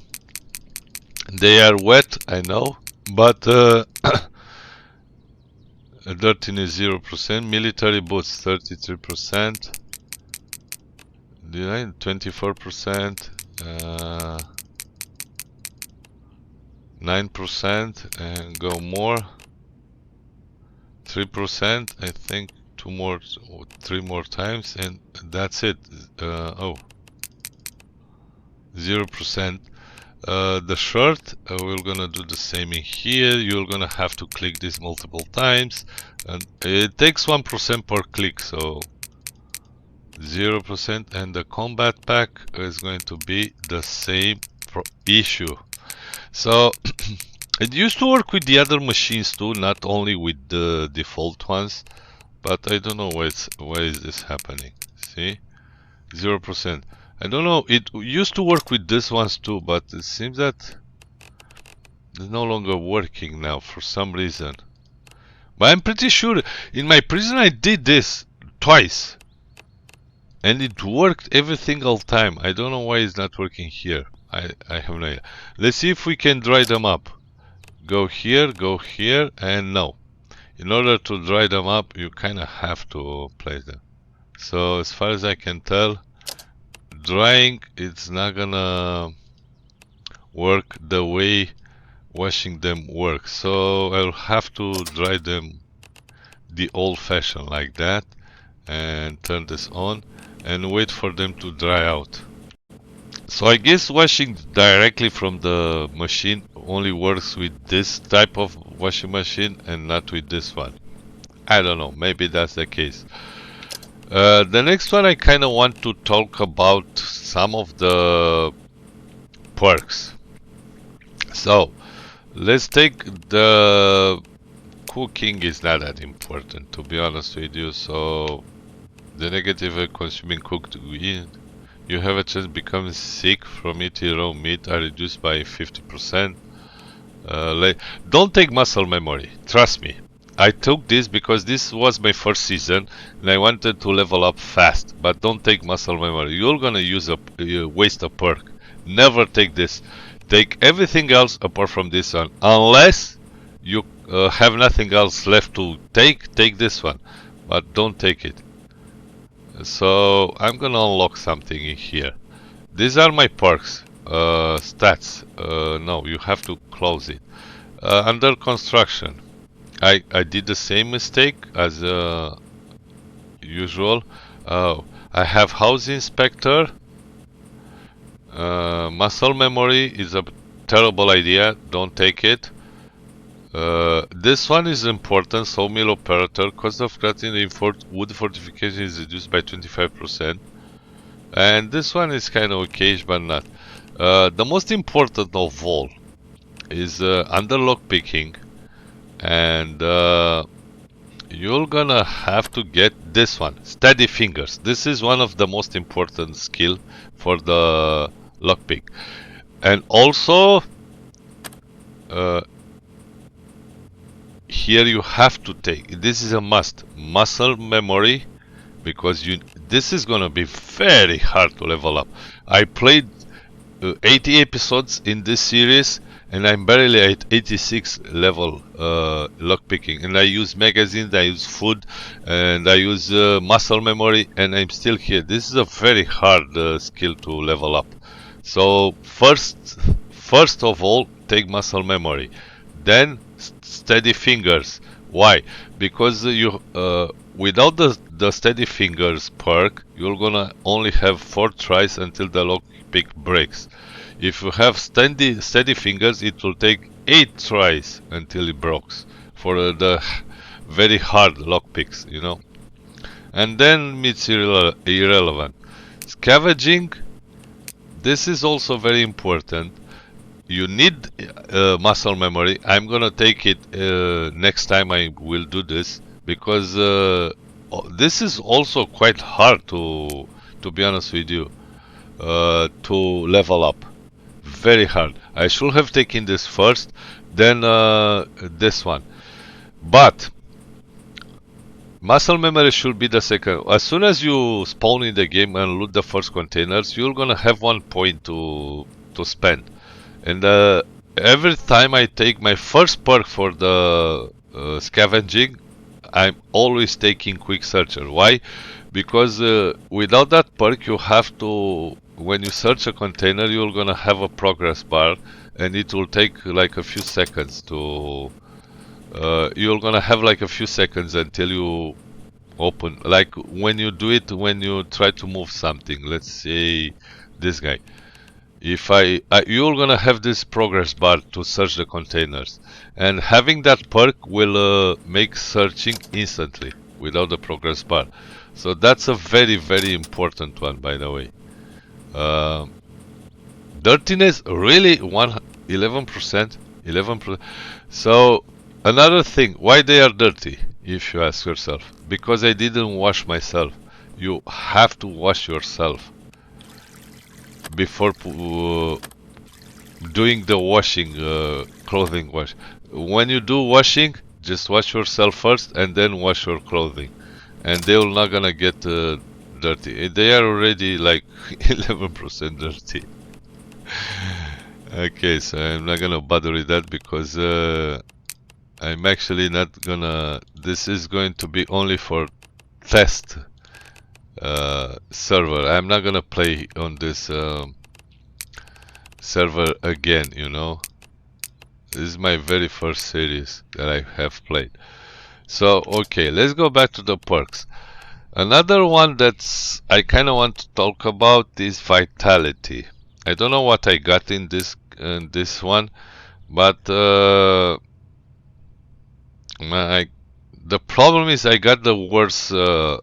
They are wet, I know, but 13 is 0%. Military boots 33%. 24%. 9%, and go more. 3%, I think 3 more times, and that's it. 0%. The shirt, we're gonna do the same in here. You're gonna have to click this multiple times, and it takes 1% per click, so 0%. And the combat pack is going to be the same issue. So it used to work with the other machines too, not only with the default ones, but I don't know why is this happening. See, 0%. I don't know, it used to work with these ones too, but it seems that it's no longer working now for some reason. But I'm pretty sure in my prison I did this twice, and it worked every single time. I don't know why it's not working here. I have no idea. Let's see if we can dry them up. Go here, and no. In order to dry them up, you kind of have to place them. So as far as I can tell, drying, it's not gonna work the way washing them works. So I'll have to dry them the old-fashioned like that, and turn this on and wait for them to dry out. So I guess washing directly from the machine only works with this type of washing machine and not with this one. I don't know, maybe that's the case. The next one I kind of want to talk about some of the perks. So let's take the cooking is not that important, to be honest with you. So the negative consuming cooked meat, you have a chance to become sick from eating raw meat are reduced by 50%. Don't take muscle memory, trust me. I took this because this was my first season and I wanted to level up fast, but don't take muscle memory. You're gonna waste a perk. Never take this. Take everything else apart from this one. Unless you have nothing else left to take this one, but don't take it. So I'm gonna unlock something in here. These are my perks, stats. No, you have to close it. Under construction, I did the same mistake as usual. I have house inspector. Muscle memory is a terrible idea. Don't take it. This one is important. Sawmill operator. Cost of crafting reinforced wood fortification is reduced by 25%. And this one is kind of okay, but not. The most important of all is under lockpicking, and you're gonna have to get this one, steady fingers. This is one of the most important skill for the lockpick. And also here you have to take, this is a must, muscle memory, because this is gonna be very hard to level up. I played 80 episodes in this series and I'm barely at 86 level lockpicking, and I use magazines, I use food, and I use muscle memory, and I'm still here. This is a very hard skill to level up. So first of all, take muscle memory, then steady fingers. Why? Because you without the steady fingers perk, you're gonna only have 4 tries until the lockpick breaks. If you have steady fingers, it will take 8 tries until it breaks for the very hard lockpicks, you know. And then it's irrelevant. Scavenging, this is also very important. You need muscle memory. I'm gonna take it next time I will do this, because this is also quite hard to be honest with you, to level up. Very hard. I should have taken this first, then this one. But Muscle memory should be the second. As soon as you spawn in the game and loot the first containers, you're gonna have 1 point to spend. And every time I take my first perk for the scavenging, I'm always taking quick searcher. Why? Because without that perk, you have to, when you search a container, you're gonna have a progress bar, and it will take like a few seconds to. You're gonna have like a few seconds until you open. Like when you do it, when you try to move something. Let's say this guy. If you're gonna have this progress bar to search the containers, and having that perk will make searching instantly without the progress bar. So that's a very, very important one, by the way. Dirtiness, really? 11%? 11%? So, another thing, why they are dirty, if you ask yourself? Because I didn't wash myself. You have to wash yourself before doing the washing, clothing wash. When you do washing, just wash yourself first and then wash your clothing. And they will not gonna get dirty. They are already like 11% dirty. Okay, so I'm not gonna bother with that because I'm actually not gonna. This is going to be only for test server. I'm not gonna play on this server again, you know. This is my very first series that I have played. So, okay, let's go back to the perks. Another one that's I kind of want to talk about is vitality. I don't know what I got in this one, but the problem is I got the worst. There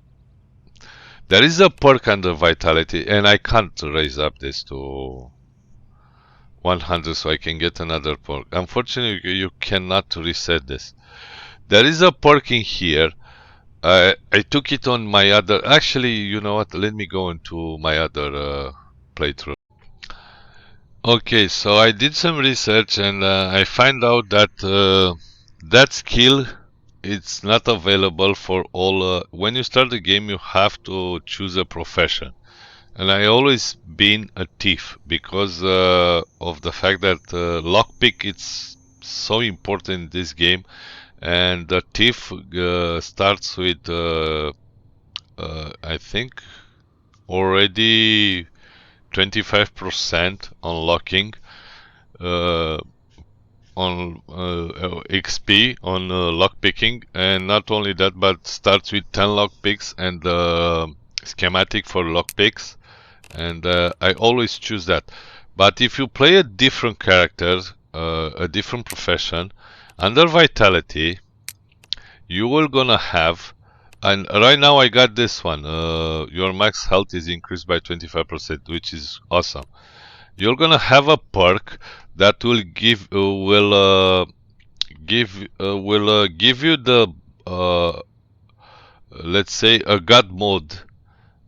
is a perk under vitality, and I can't raise up this to 100 so I can get another perk. Unfortunately, you cannot reset this. There is a perk in here. I took it on my other. Actually, you know what? Let me go into my other playthrough. Okay, so I did some research and I find out that that skill it's not available for all. When you start the game, you have to choose a profession, and I always been a thief because of the fact that lockpick it's so important in this game, and the thief starts with I think already 25% unlocking uh, on XP on lockpicking, and not only that, but starts with 10 lockpicks and schematic for lockpicks, and I always choose that. But if you play a different character, a different profession, under vitality, you will gonna have, and right now I got this one. Your max health is increased by 25%, which is awesome. You're gonna have a perk that will give give you the let's say a god mode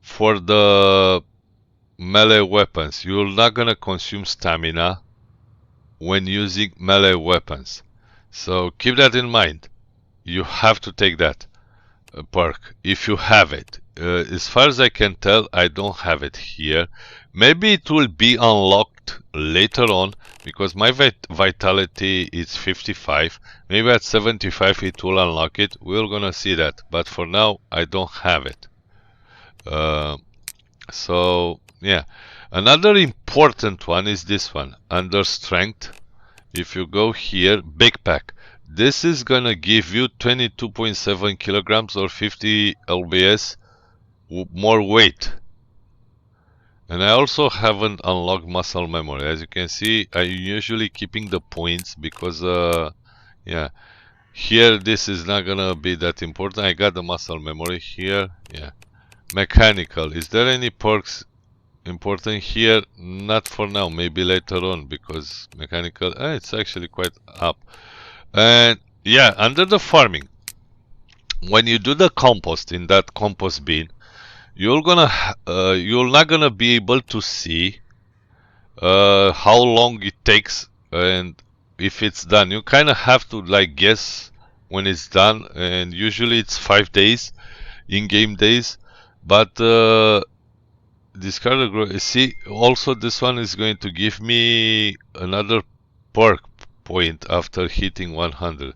for the melee weapons. You're not gonna consume stamina when using melee weapons, so keep that in mind. You have to take that perk if you have it. As far as I can tell, I don't have it here. Maybe it will be unlocked later on because my vitality is 55. Maybe at 75 it will unlock it. We're gonna see that. But for now, I don't have it. So yeah, another important one is this one under strength. If you go here, big pack. This is gonna give you 22.7 kilograms or 50 lbs more weight. And I also haven't unlocked muscle memory. As you can see, I'm usually keeping the points because yeah, here this is not gonna be that important. I got the muscle memory here. Yeah, mechanical. Is there any perks important here? Not for now, maybe later on, because mechanical it's actually quite up. And yeah, under the farming, when you do the compost in that compost bin, you're not gonna be able to see how long it takes and if it's done. You kind of have to like guess when it's done, and usually it's 5 days, in-game days. But discard a see, also this one is going to give me another perk point after hitting 100.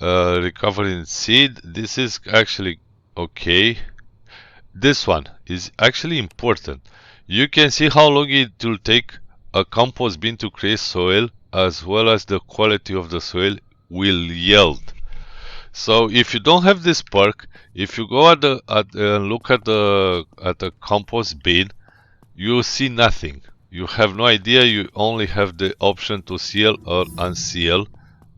Recovering seed, this is actually okay. This one is actually important. You can see how long it will take a compost bin to create soil, as well as the quality of the soil will yield. So if you don't have this perk, if you go look at the compost bin, you see nothing. You have no idea. You only have the option to seal or unseal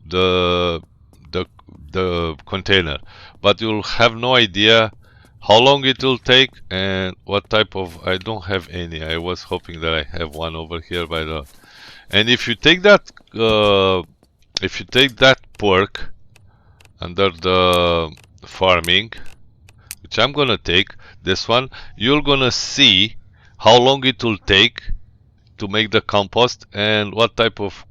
the the the container, but you'll have no idea how long it will take and what type of. I don't have any. I was hoping that I have one over here by the. And if you take that perk under the farming, which I'm gonna take this one, you're gonna see how long it will take to make the compost and what type of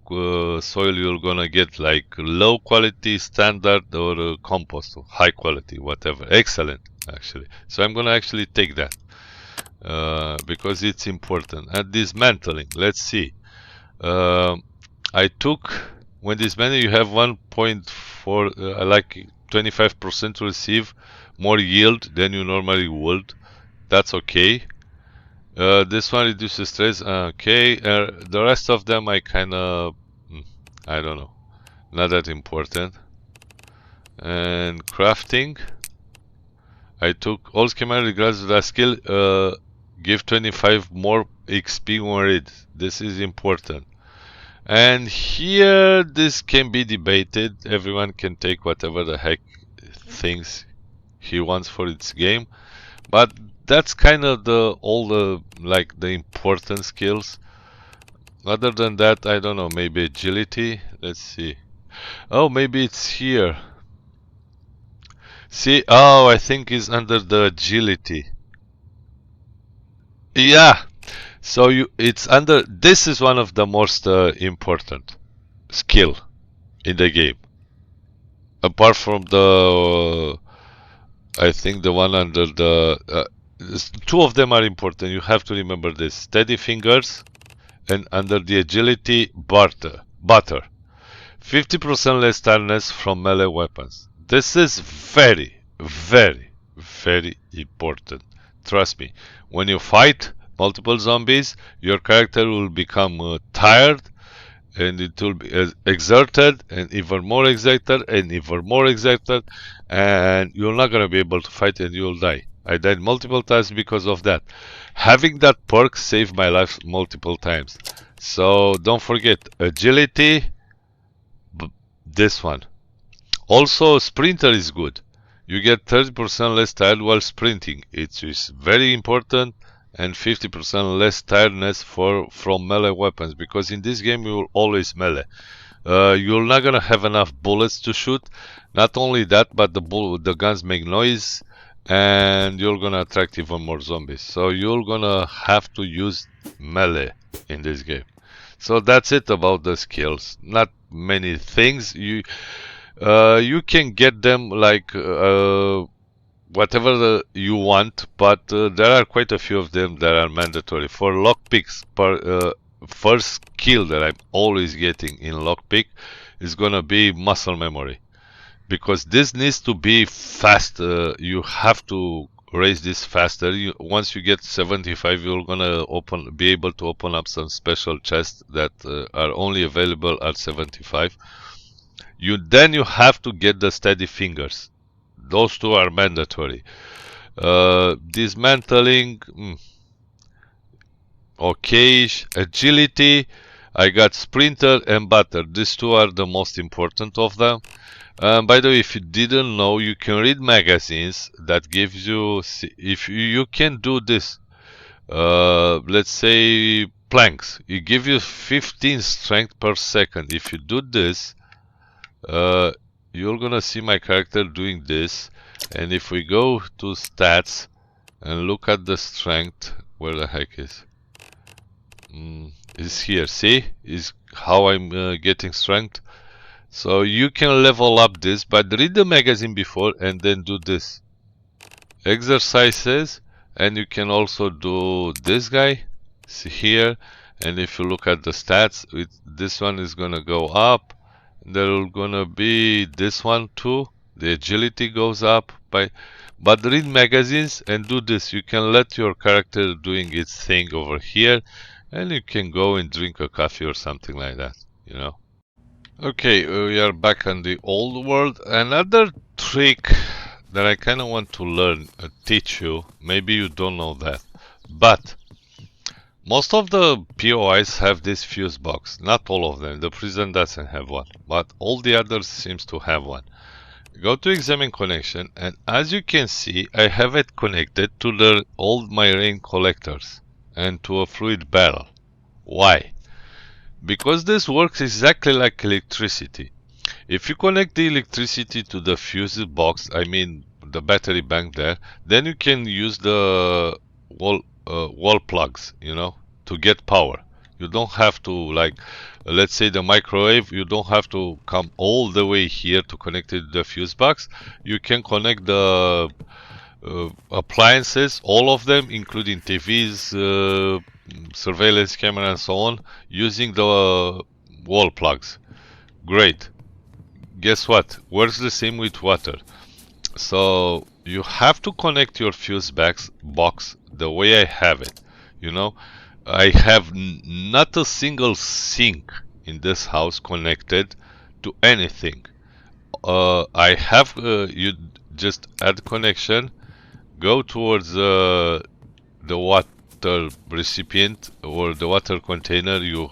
soil you're gonna get, like low quality, standard, or compost, or high quality, whatever. Excellent, actually. So I'm gonna actually take that because it's important. And dismantling, let's see. I took, when dismantling, you have 1.4, like 25% to receive more yield than you normally would. That's okay. This one reduces stress. Okay. The rest of them I kind of, I don't know, not that important. And crafting, I took all schematic regards to that skill. Give 25 more XP when read. This is important. And here, this can be debated. Everyone can take whatever the heck thinks he wants for its game, but that's kind of all the important skills. Other than that, I don't know, maybe agility. Let's see. Oh, maybe it's here. See, oh, I think it's under the agility. Yeah. So it's under. This is one of the most important skill in the game. Apart from the, I think the one under the. Two of them are important. You have to remember this: steady fingers, and under the agility, butter. 50% less tiredness from melee weapons. This is very, very, very important. Trust me. When you fight multiple zombies, your character will become tired, and it will be exerted, and even more exerted, and even more exerted, and you're not going to be able to fight, and you'll die. I died multiple times because of that. Having that perk saved my life multiple times. So don't forget agility, this one. Also, sprinter is good. You get 30% less tired while sprinting. It is very important, and 50% less tiredness from melee weapons, because in this game you will always melee. You're not gonna have enough bullets to shoot. Not only that, but the guns make noise, and you're gonna attract even more zombies. So you're gonna have to use melee in this game. So that's it about the skills. Not many things. You can get them like whatever you want, but there are quite a few of them that are mandatory. For lockpicks, first skill that I'm always getting in lockpick is gonna be muscle memory, because this needs to be fast. You have to raise this faster. Once you get 75, you're gonna be able to open up some special chests that are only available at 75. Then you have to get the steady fingers. Those two are mandatory. Dismantling, okay. Agility, I got sprinter and butter. These two are the most important of them. By the way, if you didn't know, you can read magazines that gives you, if you can do this, let's say planks, it gives you 15 strength per second. If you do this, you're gonna see my character doing this. And if we go to stats and look at the strength, where the heck is? Is here. See? Is how I'm getting strength. So you can level up this, but read the magazine before and then do this. Exercises, and you can also do this guy, see here, and if you look at the stats, this one is gonna go up. There will gonna be this one too. The agility goes up but read magazines and do this. You can let your character doing its thing over here, and you can go and drink a coffee or something like that, you know. Okay, we are back on the old world. Another trick that I kind of want to learn, teach you. Maybe you don't know that, but most of the POIs have this fuse box. Not all of them. The prison doesn't have one, but all the others seems to have one. Go to examine connection, and as you can see, I have it connected to all my rain collectors and to a fluid barrel. Why? Because this works exactly like electricity. If you connect the electricity to the fuse box, I mean the battery bank there, then you can use the wall plugs, you know, to get power. You don't have to, like, let's say the microwave, you don't have to come all the way here to connect it to the fuse box. You can connect the appliances, all of them, including TVs, surveillance camera and so on, using the wall plugs. Great. Guess what? Works the same with water. So you have to connect your fuse box the way I have it. You know, I have not a single sink in this house connected to anything. I have you just add connection, go towards the water recipient or the water container. You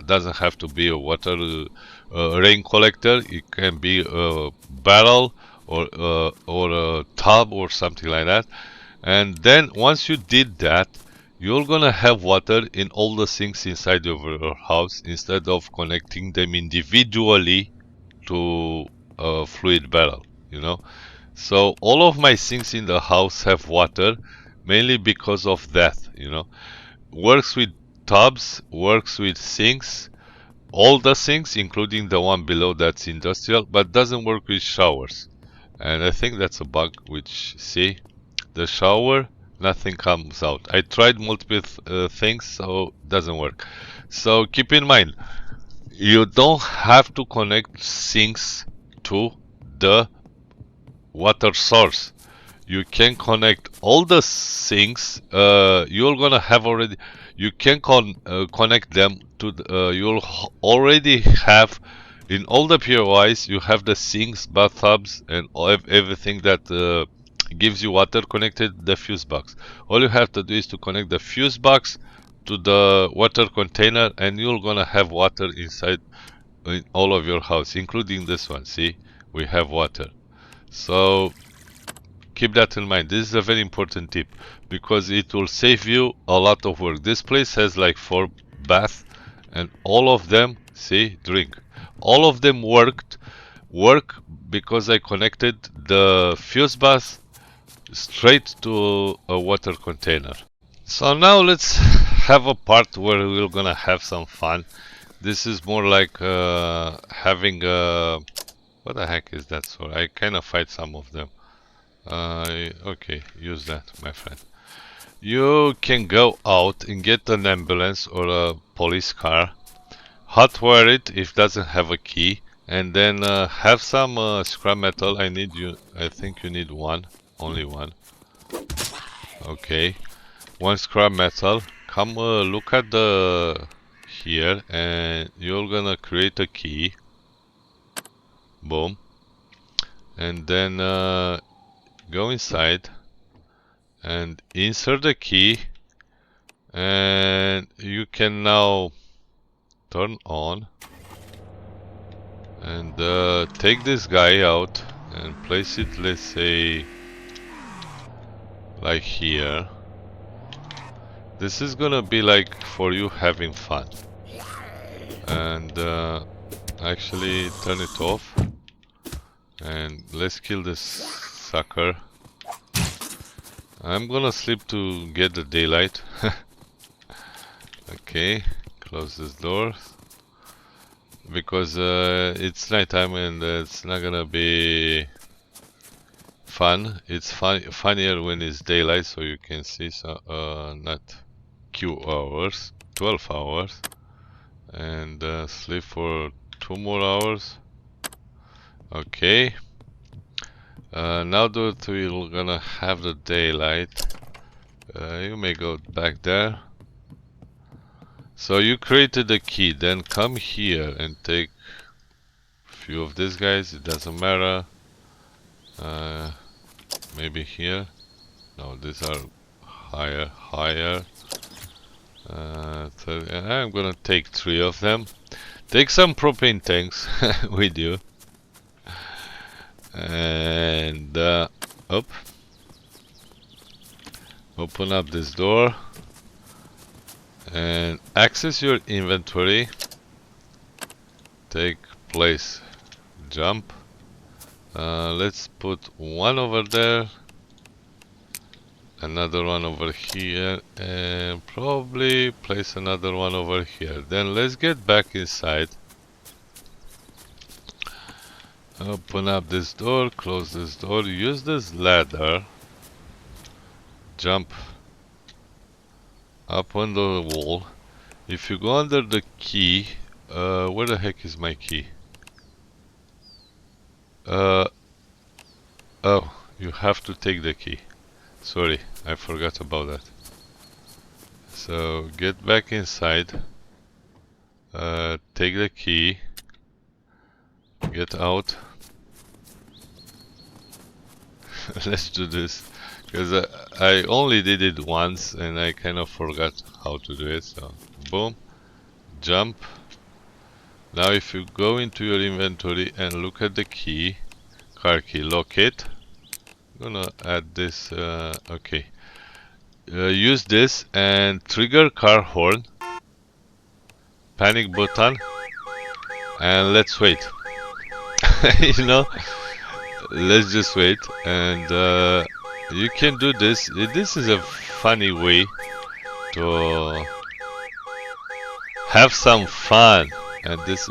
doesn't have to be a water rain collector. It can be a barrel or a tub or something like that. And then once you did that, you're gonna have water in all the sinks inside of your house instead of connecting them individually to a fluid barrel, you know. So all of my sinks in the house have water, mainly because of that, you know. Works with tubs, works with sinks, all the sinks, including the one below that's industrial, but doesn't work with showers. And I think that's a bug, which, see, the shower, nothing comes out. I tried multiple things, so it doesn't work. So keep in mind, you don't have to connect sinks to the water source. You can connect all the sinks. You're gonna have already. You can connect them to. You'll already have in all the POIs. You have the sinks, bathtubs, and everything that gives you water connected to the fuse box. All you have to do is to connect the fuse box to the water container, and you're gonna have water inside in all of your house, including this one. See, we have water. So keep that in mind. This is a very important tip because it will save you a lot of work. This place has like 4 baths and all of them, see, drink. All of them work because I connected the fuse bath straight to a water container. So now let's have a part where we're gonna have some fun. This is more like having a... What the heck is that? So I kind of fight some of them. Okay, use that, my friend. You can go out and get an ambulance or a police car, hotwire it if it doesn't have a key, and then have some scrap metal. I think you need one, only one. Okay, one scrap metal. Come look at the here, and you're gonna create a key. Boom, and then go inside and insert the key, and you can now turn on and take this guy out and place it, let's say, like here. This is gonna be like for you having fun. And actually turn it off and let's kill this sucker. I'm gonna sleep to get the daylight. Okay, close this door. because it's nighttime and it's not gonna be fun. It's funnier when it's daylight, so you can see. So not Q hours, 12 hours, and sleep for 2 more hours. Okay. Now that we're gonna have the daylight, you may go back there. So you created a key, then come here and take a few of these guys, it doesn't matter. Maybe here. No, these are higher. I'm gonna take 3 of them. Take some propane tanks with you. And open up this door and access your inventory. Take place, jump. Let's put one over there, another one over here, and probably place another one over here. Then let's get back inside. Open up this door, close this door, use this ladder, jump up on the wall. If you go under the key, where the heck is my key? Oh, you have to take the key. Sorry, I forgot about that. So get back inside, take the key, get out. Let's do this, because I only did it once and I kind of forgot how to do it. So boom, jump. Now if you go into your inventory and look at the key, car key, locate. I'm gonna add this, okay. Use this and trigger car horn, panic button, and let's wait. You know, let's just wait. And you can do this. This is a funny way to have some fun. And this,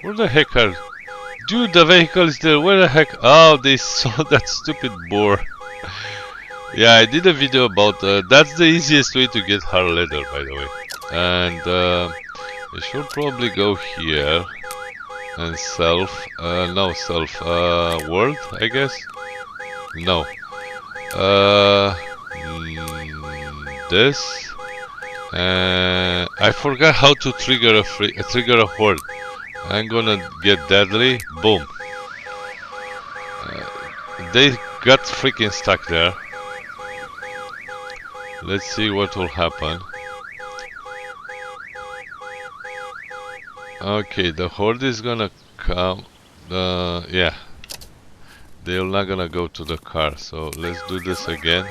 where the heck are, dude, the vehicle is there, where the heck, oh, they saw that stupid boar. Yeah, I did a video about, that's the easiest way to get hard leather, by the way. And you should probably go here and world, I guess. No. This. I forgot how to trigger a horde. I'm gonna get deadly. Boom. They got freaking stuck there. Let's see what will happen. Okay, the horde is gonna come. Yeah, they're not gonna go to the car. So let's do this again.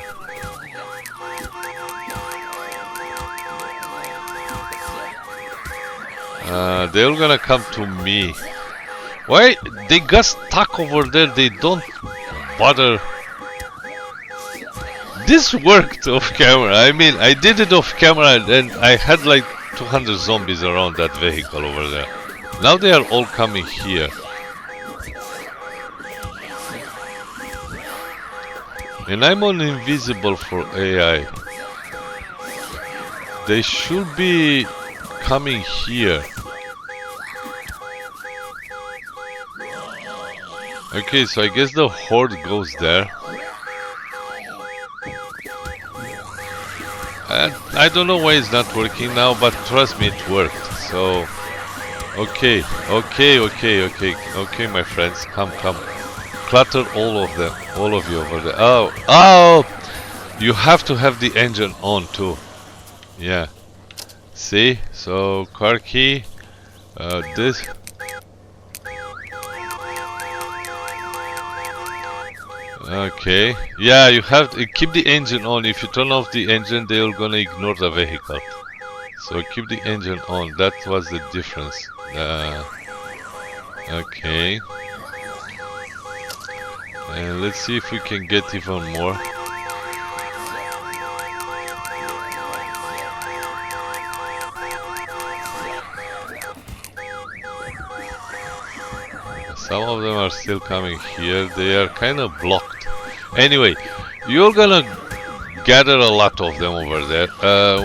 They're gonna come to me. Why? They got stuck over there. They don't bother. This worked off camera. I mean, I did it off camera and I had like 200 zombies around that vehicle over there. Now they are all coming here. And I'm on invisible for AI. They should be coming here. Okay, so I guess the horde goes there. I don't know why it's not working now, but trust me, it worked. So, okay, my friends, come. Clutter all of them, all of you over there. Oh! You have to have the engine on too. Yeah. See? So, car key, this. Okay. Yeah, you have to keep the engine on. If you turn off the engine, they're gonna ignore the vehicle. So keep the engine on. That was the difference. Okay. And let's see if we can get even more. Some of them are still coming here. They are kind of blocked. Anyway, you're gonna gather a lot of them over there.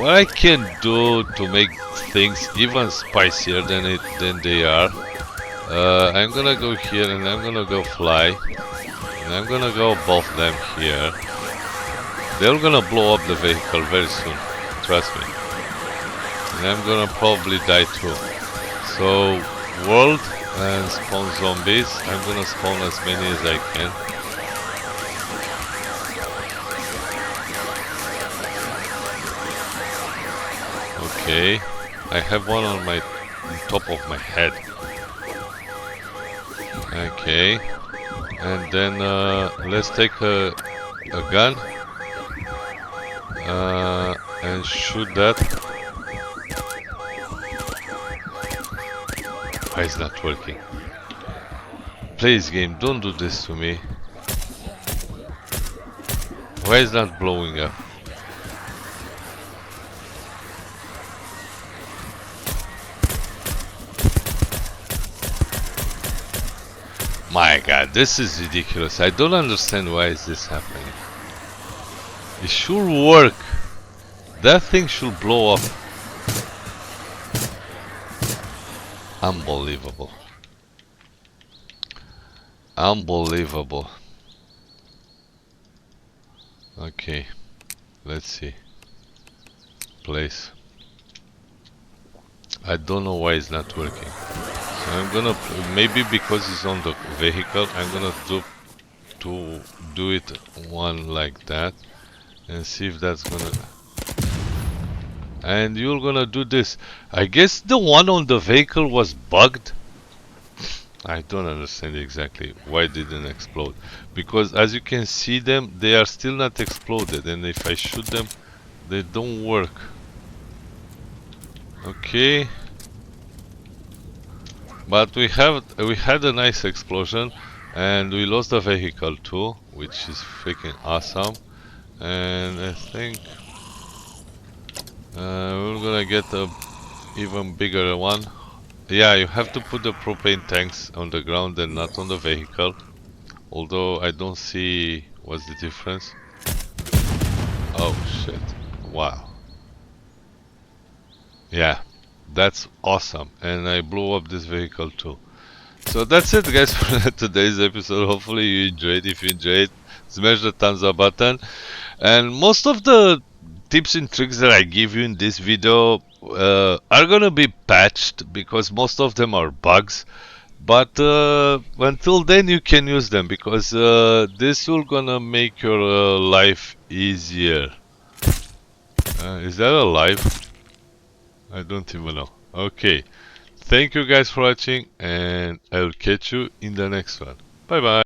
What I can do to make things even spicier than they are, I'm gonna go here and I'm gonna go fly, and I'm gonna go above them here. They're gonna blow up the vehicle very soon, trust me. And I'm gonna probably die too. So, world and spawn zombies. I'm gonna spawn as many as I can. Okay, I have one on top of my head. Okay, and then let's take a gun and shoot that. Why is not working? Please, game, don't do this to me. Why is not blowing up? My god, this is ridiculous. I don't understand why is this happening. It should work. That thing should blow up. Unbelievable. Unbelievable. Okay, let's see. Place. I don't know why it's not working. So I'm gonna, maybe because it's on the vehicle, I'm gonna do it one like that and see if that's gonna. And you're gonna do this. I guess the one on the vehicle was bugged. I don't understand exactly why it didn't explode. Because as you can see them, they are still not exploded. And if I shoot them, they don't work. Okay. But we had a nice explosion. And we lost the vehicle too, which is freaking awesome. And I think we're gonna get a even bigger one. Yeah, you have to put the propane tanks on the ground and not on the vehicle. Although I don't see what's the difference. Oh shit. Wow. Yeah, that's awesome. And I blew up this vehicle too. So that's it guys for today's episode. Hopefully you enjoyed. If you enjoyed, smash the thumbs up button. And most of the tips and tricks that I give you in this video are gonna be patched because most of them are bugs. But until then you can use them because this will gonna make your life easier. Is that alive? I don't even know. Okay. Thank you guys for watching and I'll catch you in the next one. Bye bye.